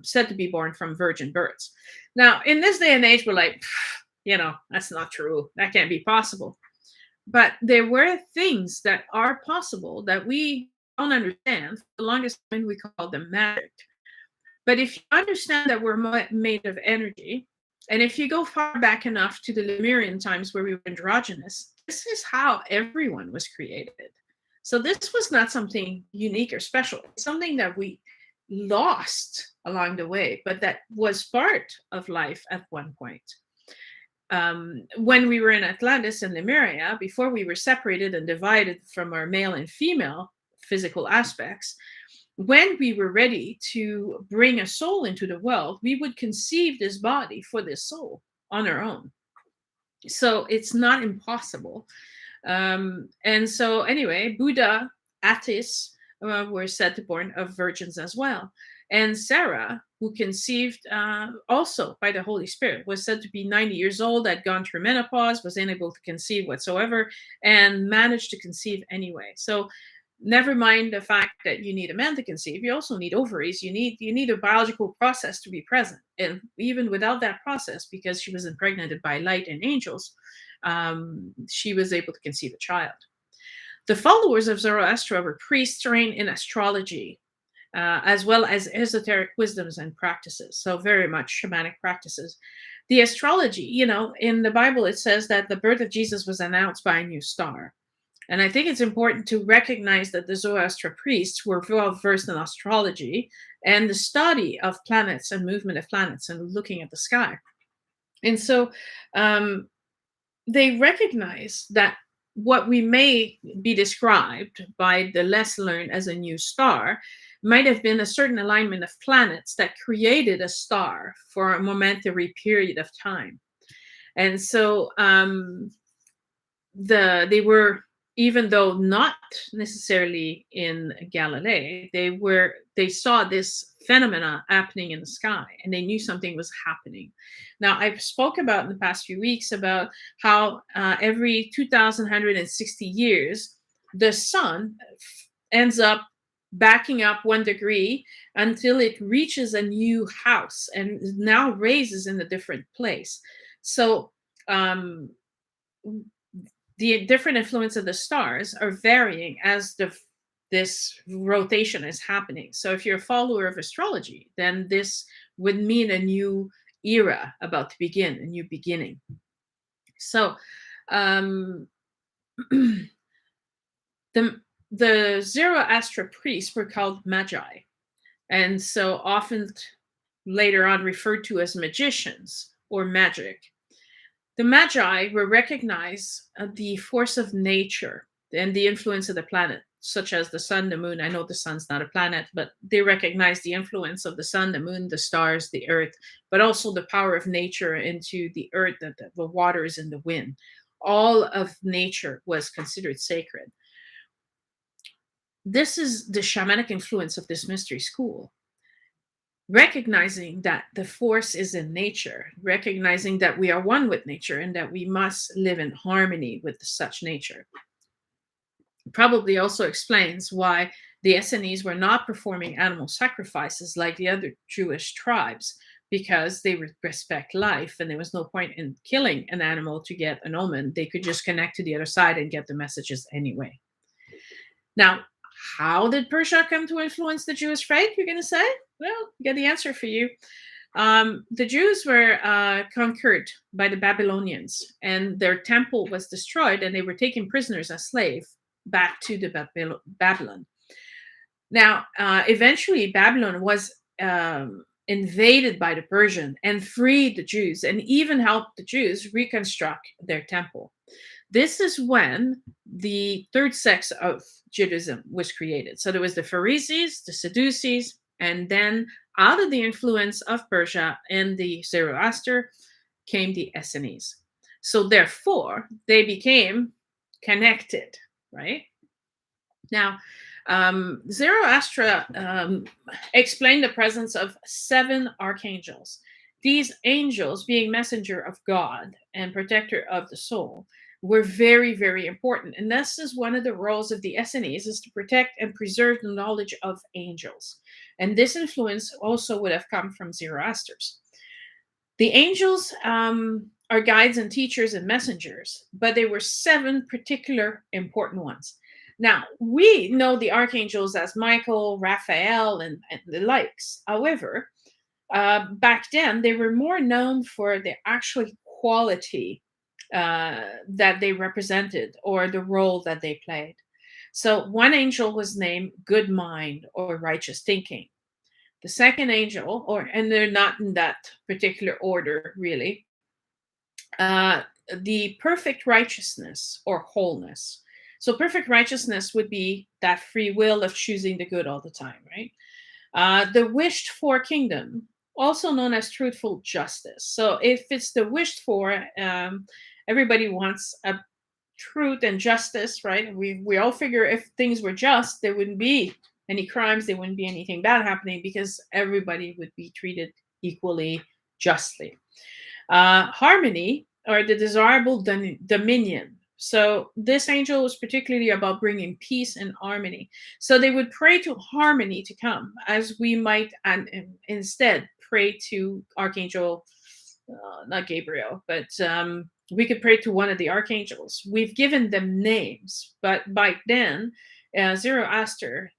said to be born from virgin births. Now, in this day and age, we're like, that's not true. That can't be possible. But there were things that are possible that we don't understand. For the longest time, we called them magic. But if you understand that we're made of energy, and if you go far back enough to the Lemurian times where we were androgynous, this is how everyone was created. So this was not something unique or special. It's something that we lost along the way, but that was part of life at one point. When we were in Atlantis and Lemuria, before we were separated and divided from our male and female physical aspects, when we were ready to bring a soul into the world, we would conceive this body for this soul on our own. So it's not impossible. And so anyway, Buddha, Attis were said to be born of virgins as well. And Sarah, who conceived also by the Holy Spirit, was said to be 90 years old, had gone through menopause, was unable to conceive whatsoever, and managed to conceive anyway. So never mind the fact that you need a man to conceive, you also need ovaries. You need a biological process to be present. And even without that process, because she was impregnated by light and angels, she was able to conceive a child. The followers of Zoroaster were priests trained in astrology, as well as esoteric wisdoms and practices. So very much shamanic practices. The astrology, in the Bible, it says that the birth of Jesus was announced by a new star. And I think it's important to recognize that the Zoroaster priests were well versed in astrology and the study of planets and movement of planets and looking at the sky. And so they recognize that what we may be described by the less learned as a new star might have been a certain alignment of planets that created a star for a momentary period of time. And so they were, even though not necessarily in Galilee, they saw this phenomena happening in the sky, and they knew something was happening. Now, I've spoke about in the past few weeks about how every 2,160 years, the sun ends up backing up 1 degree until it reaches a new house and now raises in a different place. So the different influence of the stars are varying as this rotation is happening. So if you're a follower of astrology, then this would mean a new era about to begin, a new beginning. So um, the Zoroastrian priests were called magi, and so often later on referred to as magicians or magic. The Magi will recognize the force of nature and the influence of the planet, such as the sun, the moon. I know the sun's not a planet, but they recognize the influence of the sun, the moon, the stars, the earth, but also the power of nature into the earth, the waters, and the wind. All of nature was considered sacred. This is the shamanic influence of this mystery school. Recognizing that the force is in nature, recognizing that we are one with nature and that we must live in harmony with such nature. Probably also explains why the Essenes were not performing animal sacrifices like the other Jewish tribes, because they respect life and there was no point in killing an animal to get an omen. They could just connect to the other side and get the messages anyway. Now, how did Persia come to influence the Jewish faith, you're going to say? Well, I got the answer for you. The Jews were conquered by the Babylonians, and their temple was destroyed, and they were taken prisoners as slaves back to the Babylon. Now, eventually, Babylon was invaded by the Persian and freed the Jews, and even helped the Jews reconstruct their temple. This is when the third sect of Judaism was created. So there was the Pharisees, the Sadducees, and then out of the influence of Persia and the Zoroaster came the Essenes. So therefore, they became connected, right? Now, Zoroaster explained the presence of 7 archangels. These angels, being messenger of God and protector of the soul, were very, very important. And this is one of the roles of the Essenes, is to protect and preserve the knowledge of angels. And this influence also would have come from Zoroaster's. The angels are guides and teachers and messengers, but there were 7 particular important ones. Now, we know the archangels as Michael, Raphael, and the likes. However, back then, they were more known for the actual quality that they represented or the role that they played. So one angel was named good mind or righteous thinking. The second angel, and they're not in that particular order really, the perfect righteousness or wholeness. So perfect righteousness would be that free will of choosing the good all the time, right? The wished for kingdom, also known as truthful justice. So if it's the wished for, everybody wants a truth and justice, right? We all figure if things were just, there wouldn't be any crimes, there wouldn't be anything bad happening, because everybody would be treated equally justly. Harmony, or the desirable dominion. So this angel was particularly about bringing peace and harmony. So they would pray to harmony to come, as we might instead pray to Archangel, not Gabriel, but we could pray to one of the archangels. We've given them names, but back then, Zoroaster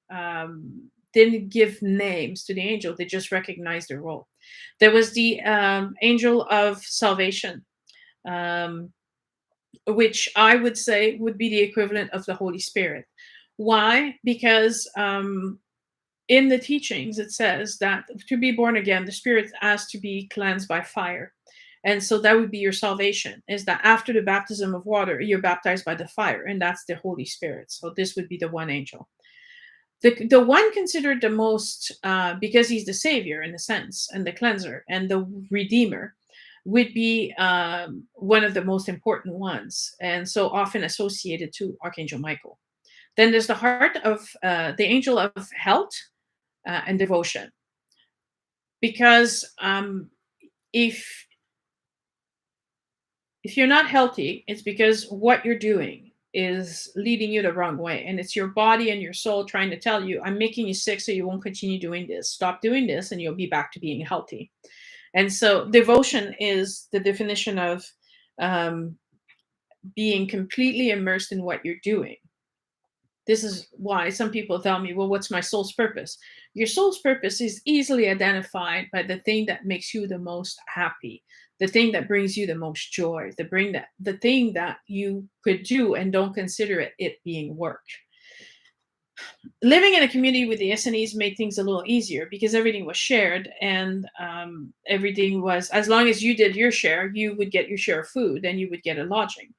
didn't give names to the angel. They just recognized their role. There was the angel of salvation, which I would say would be the equivalent of the Holy Spirit. Why? Because in the teachings, it says that to be born again, the spirit has to be cleansed by fire. And so that would be your salvation, is that after the baptism of water, you're baptized by the fire, and that's the Holy Spirit. So this would be the one angel. The one considered the most, because he's the savior in a sense, and the cleanser, and the redeemer, would be one of the most important ones, and so often associated to Archangel Michael. Then there's the heart of the angel of health and devotion. Because if you're not healthy, it's because what you're doing is leading you the wrong way. And it's your body and your soul trying to tell you, I'm making you sick so you won't continue doing this. Stop doing this and you'll be back to being healthy. And so devotion is the definition of being completely immersed in what you're doing. This is why some people tell me, well, what's my soul's purpose? Your soul's purpose is easily identified by the thing that makes you the most happy, the thing that brings you the most joy, the thing that you could do and don't consider it being work. Living in a community with the Essenes made things a little easier because everything was shared, and everything was, as long as you did your share, you would get your share of food and you would get a lodging.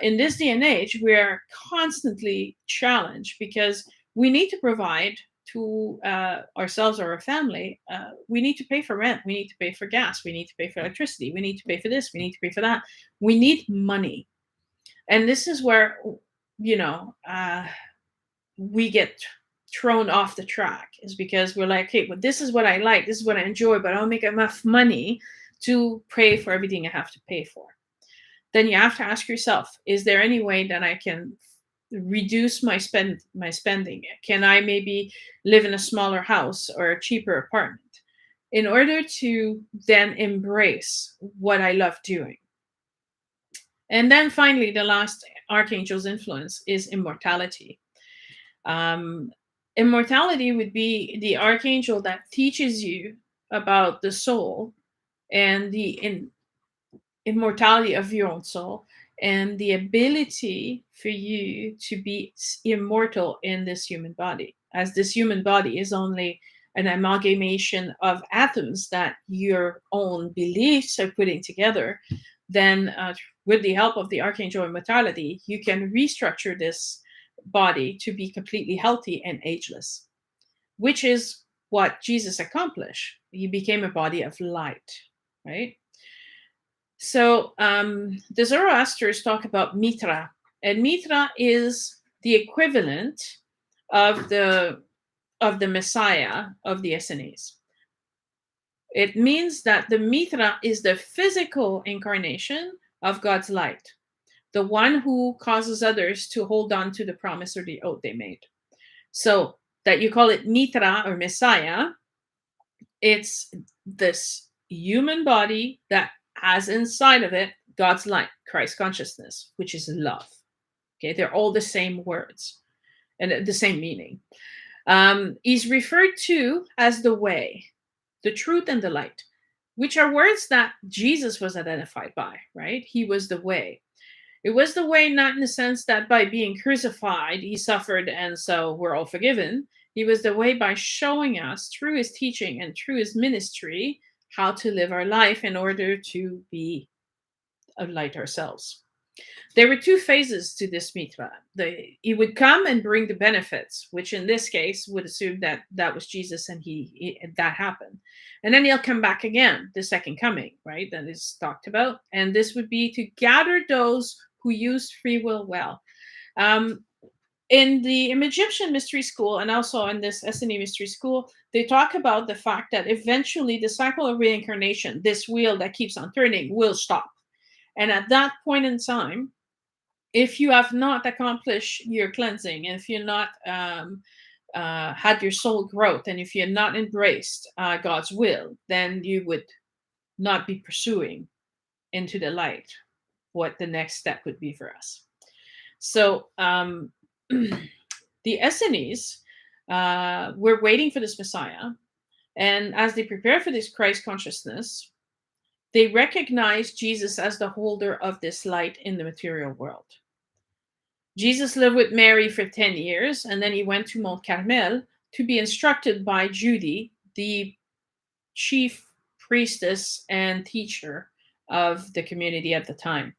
In this day and age, we are constantly challenged because we need to provide to ourselves or our family. We need to pay for rent. We need to pay for gas. We need to pay for electricity. We need to pay for this. We need to pay for that. We need money. And this is where, you know, we get thrown off the track, is because we're like, hey, well, this is what I like. This is what I enjoy, but I don't make enough money to pay for everything I have to pay for. Then you have to ask yourself, is there any way that I can reduce my spending? Can I maybe live in a smaller house or a cheaper apartment in order to then embrace what I love doing? And then finally, the last archangel's influence is immortality. Um, Immortality would be the archangel that teaches you about the soul and the immortality of your own soul, and the ability for you to be immortal in this human body, as this human body is only an amalgamation of atoms that your own beliefs are putting together. Then with the help of the archangel immortality, you can restructure this body to be completely healthy and ageless, which is what Jesus accomplished. He became a body of light, right? So the Zoroastrians talk about Mitra, and Mitra is the equivalent of the Messiah of the Essenes. It means that the Mitra is the physical incarnation of God's light, the one who causes others to hold on to the promise or the oath they made. So that you call it Mitra or Messiah, it's this human body that has inside of it God's light, Christ consciousness, which is love. Okay, they're all the same words and the same meaning. He's referred to as the way, the truth, and the light, which are words that Jesus was identified by, right? He was the way. It was the way, not in the sense that by being crucified, he suffered and so we're all forgiven. He was the way by showing us through his teaching and through his ministry how to live our life in order to be of light ourselves. There were two phases to this mitra. He would come and bring the benefits, which in this case would assume that that was Jesus and that happened. And then he'll come back again, the second coming, right? That is talked about. And this would be to gather those who use free will well. In the Egyptian mystery school and also in this Essenes mystery school, they talk about the fact that eventually the cycle of reincarnation, this wheel that keeps on turning, will stop. And at that point in time, if you have not accomplished your cleansing, if you're not had your soul growth, and if you're not embraced God's will, then you would not be pursuing into the light what the next step would be for us. So the Essenes were waiting for this Messiah, and as they prepare for this Christ consciousness, they recognize Jesus as the holder of this light in the material world. Jesus lived with Mary for 10 years, and then he went to Mount Carmel to be instructed by Judy, the chief priestess and teacher of the community at the time.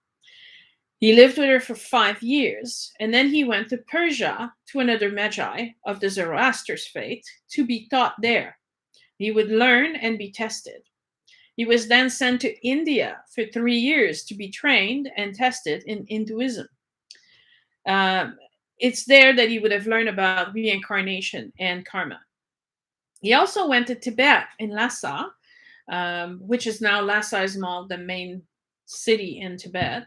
He lived with her for 5 years, and then he went to Persia to another Magi of the Zoroastrian faith to be taught there. He would learn and be tested. He was then sent to India for 3 years to be trained and tested in Hinduism. It's there that he would have learned about reincarnation and karma. He also went to Tibet in Lhasa, which is now Lhasa is now the main city in Tibet.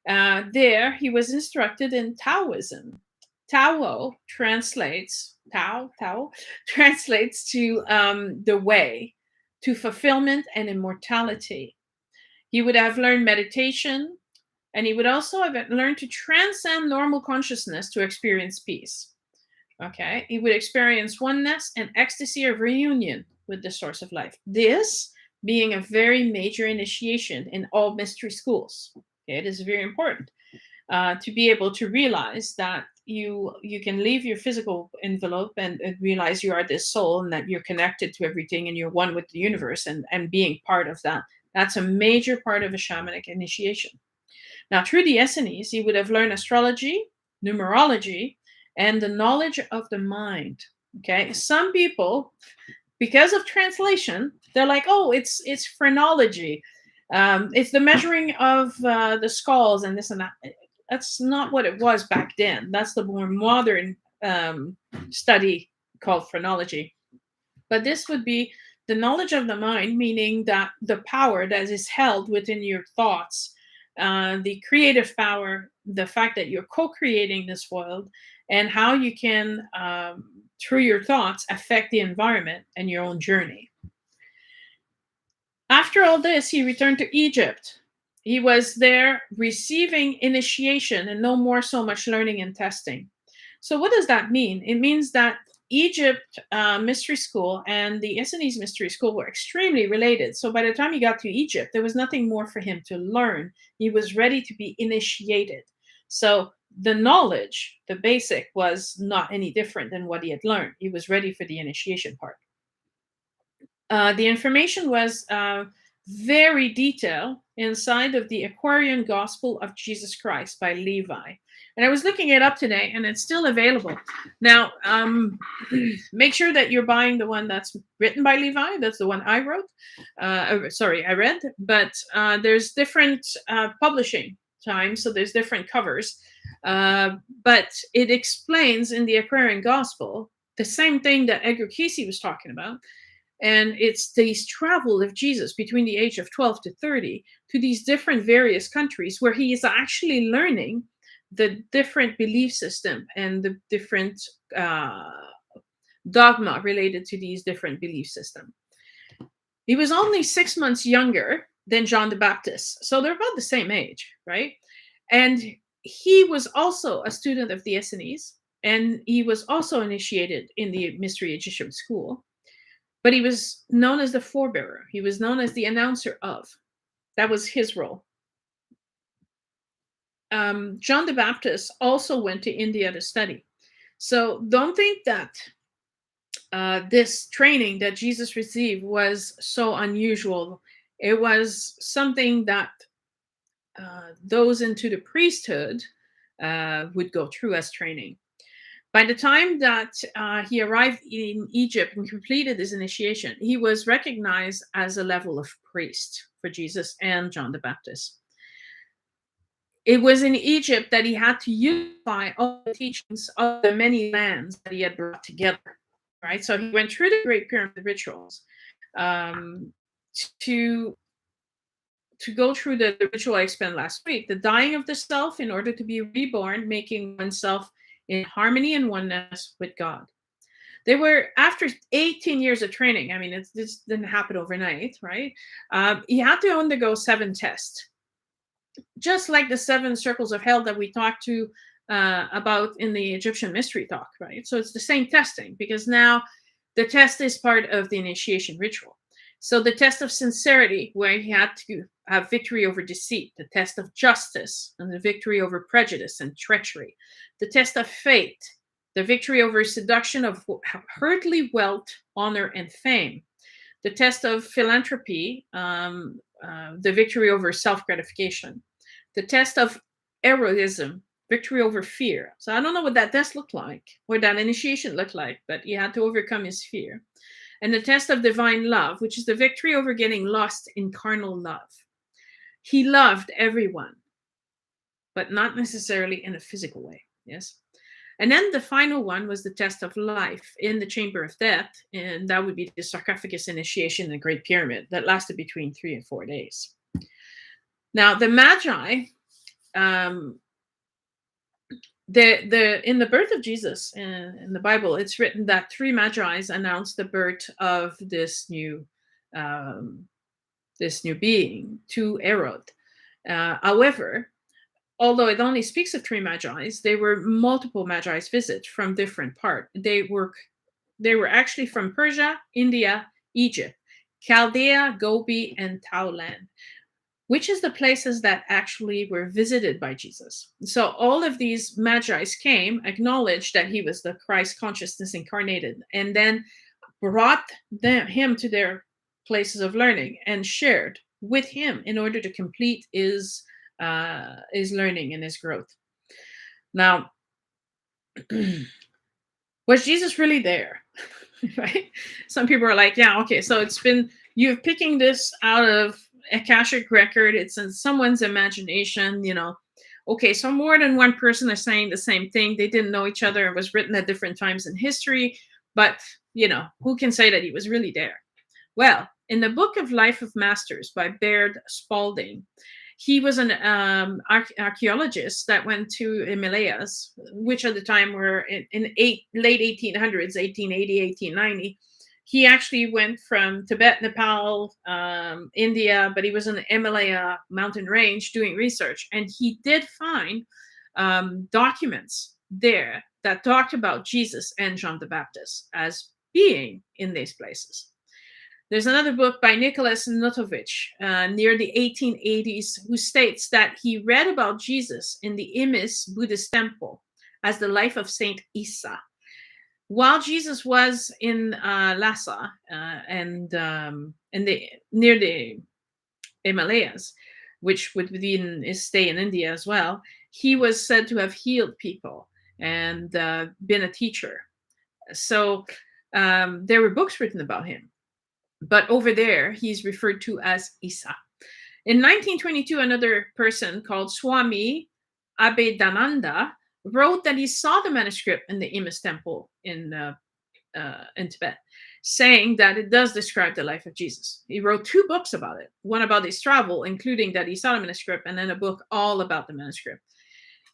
There, he was instructed in Taoism. Tao translates translates to the way, to fulfillment and immortality. He would have learned meditation, And he would also have learned to transcend normal consciousness to experience peace. Okay, he would experience oneness and ecstasy of reunion with the source of life. This being a very major initiation in all mystery schools. Okay, it is very important to be able to realize that you can leave your physical envelope and realize you are this soul and that you're connected to everything and you're one with the universe and being part of that. That's a major part of a shamanic initiation. Now, through the Essenes, he would have learned astrology, numerology, and the knowledge of the mind. Okay, some people, because of translation, they're like, "Oh, it's phrenology, it's the measuring of the skulls and this and that." That's not what it was back then. That's the more modern study called phrenology. But this would be the knowledge of the mind, meaning that the power that is held within your thoughts, the creative power, the fact that you're co-creating this world, and how you can, through your thoughts, affect the environment and your own journey. After all this, he returned to Egypt. He was there receiving initiation and no more so much learning and testing. So what does that mean? It means that Egypt Mystery School and the Essenes Mystery School were extremely related. So by the time he got to Egypt, there was nothing more for him to learn. He was ready to be initiated. So the knowledge, the basic, was not any different than what he had learned. He was ready for the initiation part. The information was very detailed inside of the Aquarian Gospel of Jesus Christ by Levi. And I was looking it up today, and it's still available. Now, make sure that you're buying the one that's written by Levi. That's the one I wrote. I read. But there's different publishing times, so there's different covers. But it explains in the Aquarian Gospel the same thing that Edgar Cayce was talking about. And it's this travel of Jesus between the age of 12 to 30 to these different various countries where he is actually learning the different belief system and the different dogma related to these different belief systems. He was only 6 months younger than John the Baptist. So they're about the same age, right? And he was also a student of the Essenes, and he was also initiated in the Mystery Egyptian School. But he was known as the forebearer. He was known as the announcer of. That was his role. John the Baptist also went to India to study. So don't think that this training that Jesus received was so unusual. It was something that those into the priesthood would go through as training. By the time that he arrived in Egypt and completed his initiation, he was recognized as a level of priest for Jesus and John the Baptist. It was in Egypt that he had to unify all the teachings of the many lands that he had brought together, right? So he went through the Great Pyramid rituals to go through the ritual I explained last week, the dying of the self in order to be reborn, making oneself in harmony and oneness with God. They were, after 18 years of training, I mean, this didn't happen overnight, right? He had to undergo 7 tests, just like the 7 circles of hell that we talked to about in the Egyptian mystery talk, right? So it's the same testing, because now the test is part of the initiation ritual. So the test of sincerity, where he had to have victory over deceit, the test of justice, and the victory over prejudice and treachery, the test of fate, the victory over seduction of earthly wealth, honor, and fame, the test of philanthropy, the victory over self-gratification, the test of heroism, victory over fear. So I don't know what that test looked like, what that initiation looked like, but he had to overcome his fear. And the test of divine love, which is the victory over getting lost in carnal love. He loved everyone, but not necessarily in a physical way. Yes. And then the final one was the test of life in the chamber of death. And that would be the sarcophagus initiation in the Great Pyramid that lasted between 3 and 4 days. Now, the Magi, in the birth of Jesus in the Bible, it's written that 3 Magi's announced the birth of this new being to Herod. However, although it only speaks of 3 magi's, they were multiple magi's visit from different parts. They were actually from Persia, India, Egypt, Chaldea, Gobi, and Tauland, which is the places that actually were visited by Jesus. So all of these magi's came, acknowledged that he was the Christ consciousness incarnated, and then brought him to their places of learning and shared with him in order to complete his learning and his growth. Now, was Jesus really there? Right? Some people are like, yeah, okay, so you're picking this out of Akashic record, it's in someone's imagination, Okay, so more than one person are saying the same thing. They didn't know each other. It was written at different times in history, but who can say that he was really there? Well, in the Book of Life of Masters by Baird Spalding, he was an archaeologist that went to Himalayas, which at the time were in late 1800s, 1880, 1890. He actually went from Tibet, Nepal, India, but he was in the Himalaya mountain range doing research. And he did find documents there that talked about Jesus and John the Baptist as being in these places. There's another book by Nicholas Notovich near the 1880s who states that he read about Jesus in the Imis Buddhist temple as the life of Saint Isa. While Jesus was in Lhasa near the Himalayas, which would be in his stay in India as well, he was said to have healed people and been a teacher. So there were books written about him. But over there, he's referred to as Isa. In 1922, another person called Swami Abhedananda wrote that he saw the manuscript in the Imis temple in Tibet, saying that it does describe the life of Jesus. He wrote 2 books about it, one about his travel, including that he saw the manuscript, and then a book all about the manuscript.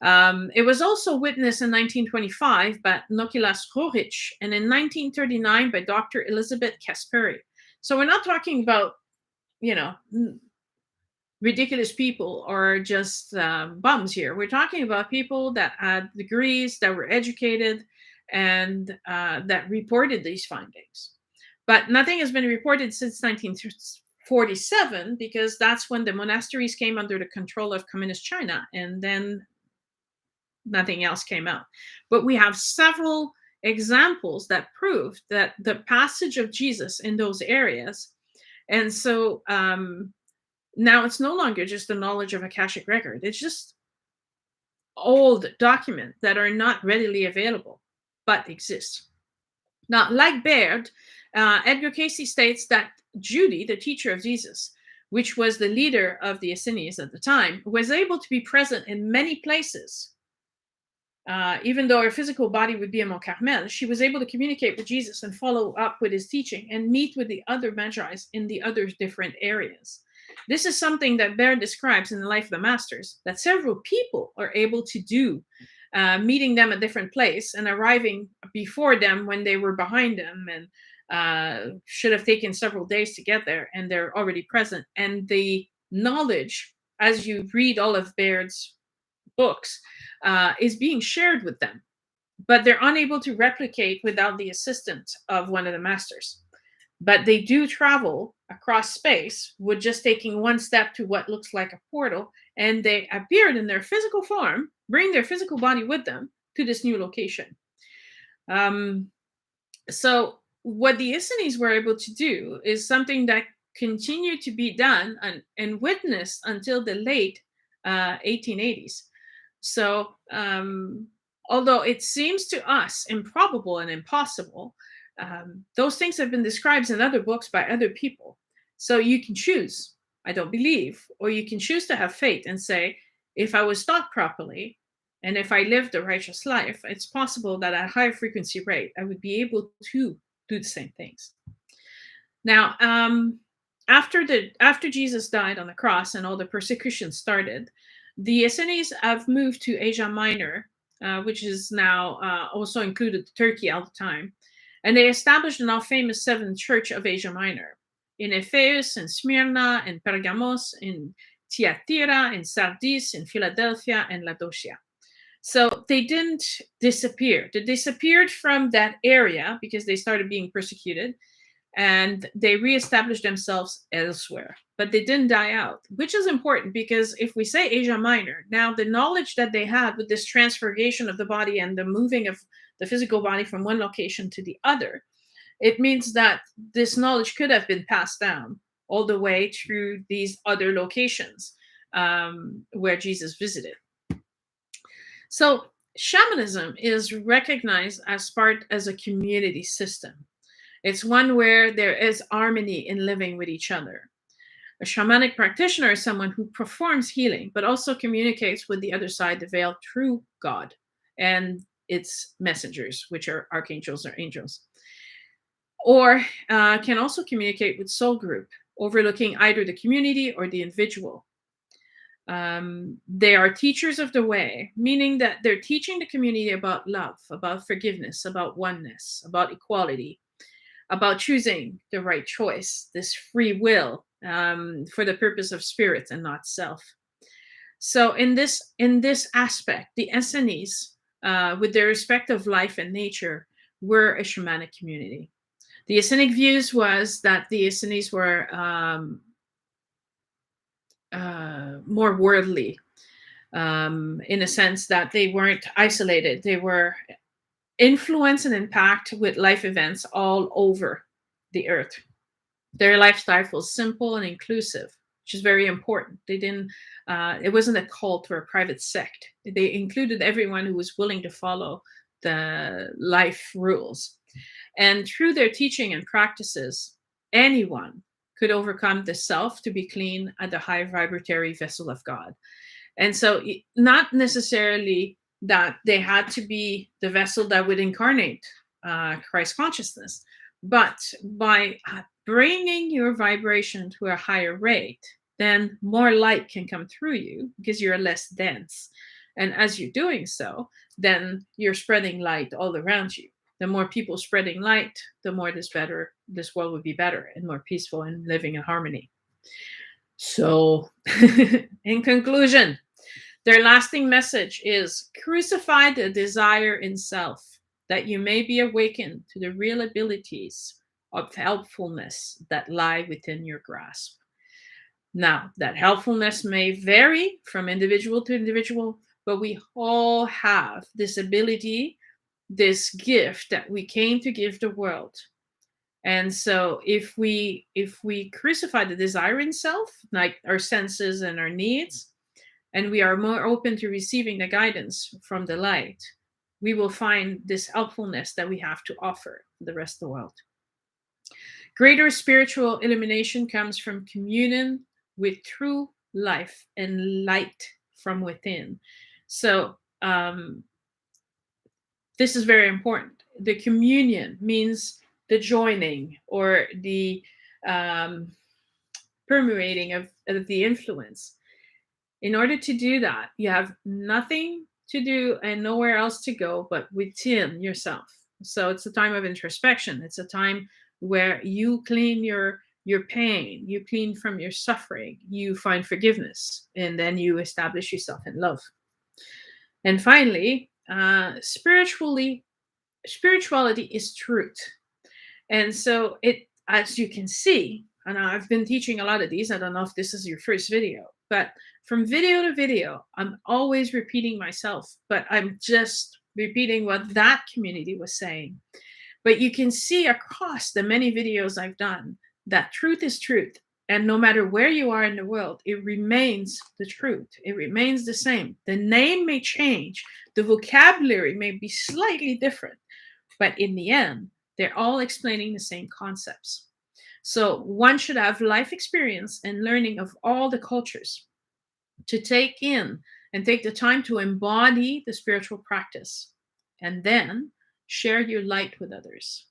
It was also witnessed in 1925 by Nokilas Roric and in 1939 by Dr. Elizabeth Kasperi. So we're not talking about, ridiculous people or just bums here. We're talking about people that had degrees, that were educated, and that reported these findings. But nothing has been reported since 1947 because that's when the monasteries came under the control of Communist China, and then nothing else came out. But we have several examples that prove that the passage of Jesus in those areas. And so now it's no longer just the knowledge of Akashic record. It's just old documents that are not readily available, but exist. Now, like Baird, Edgar Casey states that Judy, the teacher of Jesus, which was the leader of the Essenes at the time, was able to be present in many places. Even though her physical body would be in Mont Carmel, she was able to communicate with Jesus and follow up with his teaching and meet with the other magi's in the other different areas. This is something that Baird describes in the Life of the Masters, that several people are able to do, meeting them at different places and arriving before them when they were behind them and should have taken several days to get there, and they're already present. And the knowledge, as you read all of Baird's books, is being shared with them, but they're unable to replicate without the assistance of one of the masters. But they do travel across space with just taking one step to what looks like a portal, and they appeared in their physical form, bring their physical body with them to this new location. So what the Essenes were able to do is something that continued to be done and witnessed until the late 1880s. So although it seems to us improbable and impossible, those things have been described in other books by other people. So you can choose, I don't believe, or you can choose to have faith and say, if I was taught properly, and if I lived a righteous life, it's possible that at a high frequency rate, I would be able to do the same things. Now, after Jesus died on the cross and all the persecution started, the Essenes have moved to Asia Minor, which is now also included Turkey at the time. And they established the now famous Seventh Church of Asia Minor in Ephesus, in Smyrna, in Pergamos, in Thyatira, in Sardis, in Philadelphia, and Laodicea. So they didn't disappear. They disappeared from that area because they started being persecuted, and they reestablished themselves elsewhere. But they didn't die out, which is important because if we say Asia Minor, now the knowledge that they had with this transformation of the body and the moving of the physical body from one location to the other, it means that this knowledge could have been passed down all the way through these other locations where Jesus visited. So shamanism is recognized as a community system. It's one where there is harmony in living with each other. A shamanic practitioner is someone who performs healing, but also communicates with the other side, the veil, through God and its messengers, which are archangels or angels. Or can also communicate with soul group, overlooking either the community or the individual. They are teachers of the way, meaning that they're teaching the community about love, about forgiveness, about oneness, about equality, about choosing the right choice, this free will for the purpose of spirit and not self. So in this aspect, the Essenes, with their respect of life and nature, were a shamanic community. The Essenic views was that the Essenes were more worldly, in a sense that they weren't isolated. They were influenced and impacted with life events all over the earth. Their lifestyle was simple and inclusive, which is very important. They didn't, it wasn't a cult or a private sect. They included everyone who was willing to follow the life rules. And through their teaching and practices, anyone could overcome the self to be clean at the high vibratory vessel of God. And so, not necessarily that they had to be the vessel that would incarnate Christ consciousness, but by bringing your vibration to a higher rate, then more light can come through you because you're less dense. And as you're doing so, then you're spreading light all around you. The more people spreading light, the more this world would be better and more peaceful and living in harmony. So, in conclusion, their lasting message is crucify the desire in self, that you may be awakened to the real abilities of helpfulness that lie within your grasp. Now, that helpfulness may vary from individual to individual, but we all have this ability, this gift that we came to give the world. And so if we crucify the desire in self, like our senses and our needs, and we are more open to receiving the guidance from the light, we will find this helpfulness that we have to offer the rest of the world. Greater spiritual illumination comes from communion with true life and light from within. So this is very important. The communion means the joining or the permeating of the influence. In order to do that, you have nothing to do and nowhere else to go but within yourself. So it's a time of introspection. It's a time where you clean your pain, you clean from your suffering, you find forgiveness, and then you establish yourself in love. And finally, spirituality is truth. And so it, as you can see, and I've been teaching a lot of these, I don't know if this is your first video, but from video to video, I'm always repeating myself, but I'm just repeating what that community was saying. But you can see across the many videos I've done that truth is truth. And no matter where you are in the world, it remains the truth. It remains the same. The name may change. The vocabulary may be slightly different. But in the end, they're all explaining the same concepts. So one should have life experience and learning of all the cultures to take in and take the time to embody the spiritual practice and then share your light with others.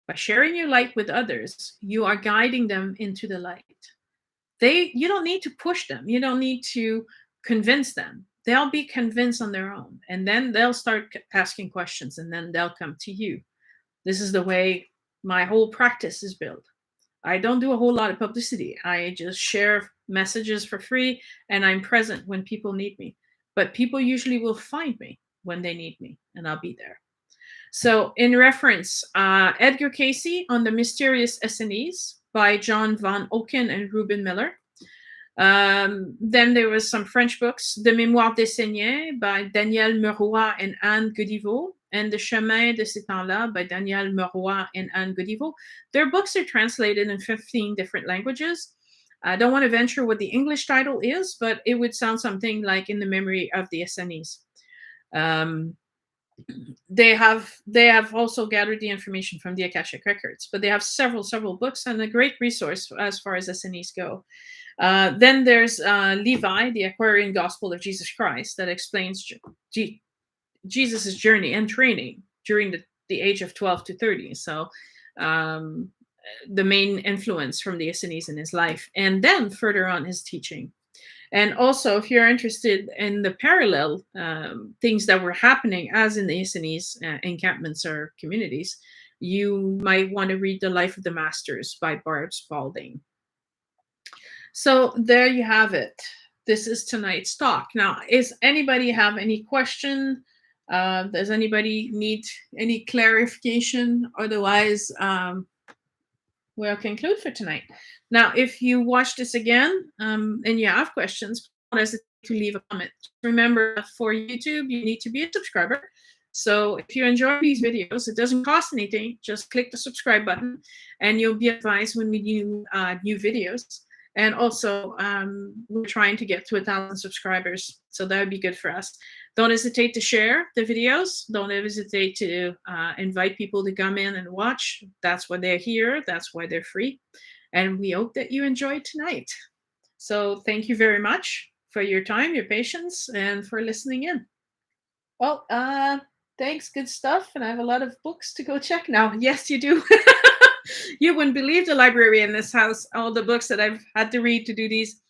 By sharing your light with others, you are guiding them into the light. You don't need to push them. You don't need to convince them. They'll be convinced on their own. And then they'll start asking questions and then they'll come to you. This is the way my whole practice is built. I don't do a whole lot of publicity. I just share messages for free, and I'm present when people need me. But people usually will find me when they need me, and I'll be there. So, in reference, Edgar Casey on the Mysterious Essenes by John Van Oken and Ruben Miller. Then there was some French books, The Mémoire des Esséniens by Daniel Meroy and Anne Godiveau, and The Chemin de ces temps-là by Daniel Meroy and Anne Godiveau. Their books are translated in 15 different languages. I don't want to venture what the English title is, but it would sound something like In the Memory of the Essenes. They have also gathered the information from the Akashic Records, but they have several books and a great resource as far as Essenes go. Then there's Levi, the Aquarian Gospel of Jesus Christ, that explains Jesus' journey and training during the age of 12 to 30. So the main influence from the Essenes in his life, and then further on his teaching. And also, if you're interested in the parallel things that were happening as in the Essenes encampments or communities, you might want to read The Life of the Masters by Bart Spalding. So there you have it. This is tonight's talk. Now, is anybody have any question? Does anybody need any clarification? Otherwise, we'll conclude for tonight. Now, if you watch this again and you have questions, don't hesitate to leave a comment. Remember, for YouTube, you need to be a subscriber. So if you enjoy these videos, it doesn't cost anything. Just click the subscribe button and you'll be advised when we do new videos. And also, we're trying to get to 1,000 subscribers. So that would be good for us. Don't hesitate to share the videos. Don't hesitate to invite people to come in and watch. That's why they're here. That's why they're free. And we hope that you enjoyed tonight. So thank you very much for your time, your patience, and for listening in. Well, thanks. Good stuff. And I have a lot of books to go check now. Yes, you do. You wouldn't believe the library in this house, all the books that I've had to read to do these.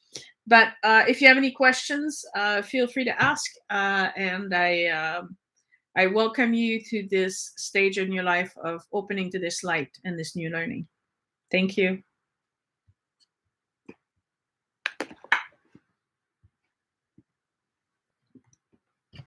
But if you have any questions, feel free to ask. And I welcome you to this stage in your life of opening to this light and this new learning. Thank you.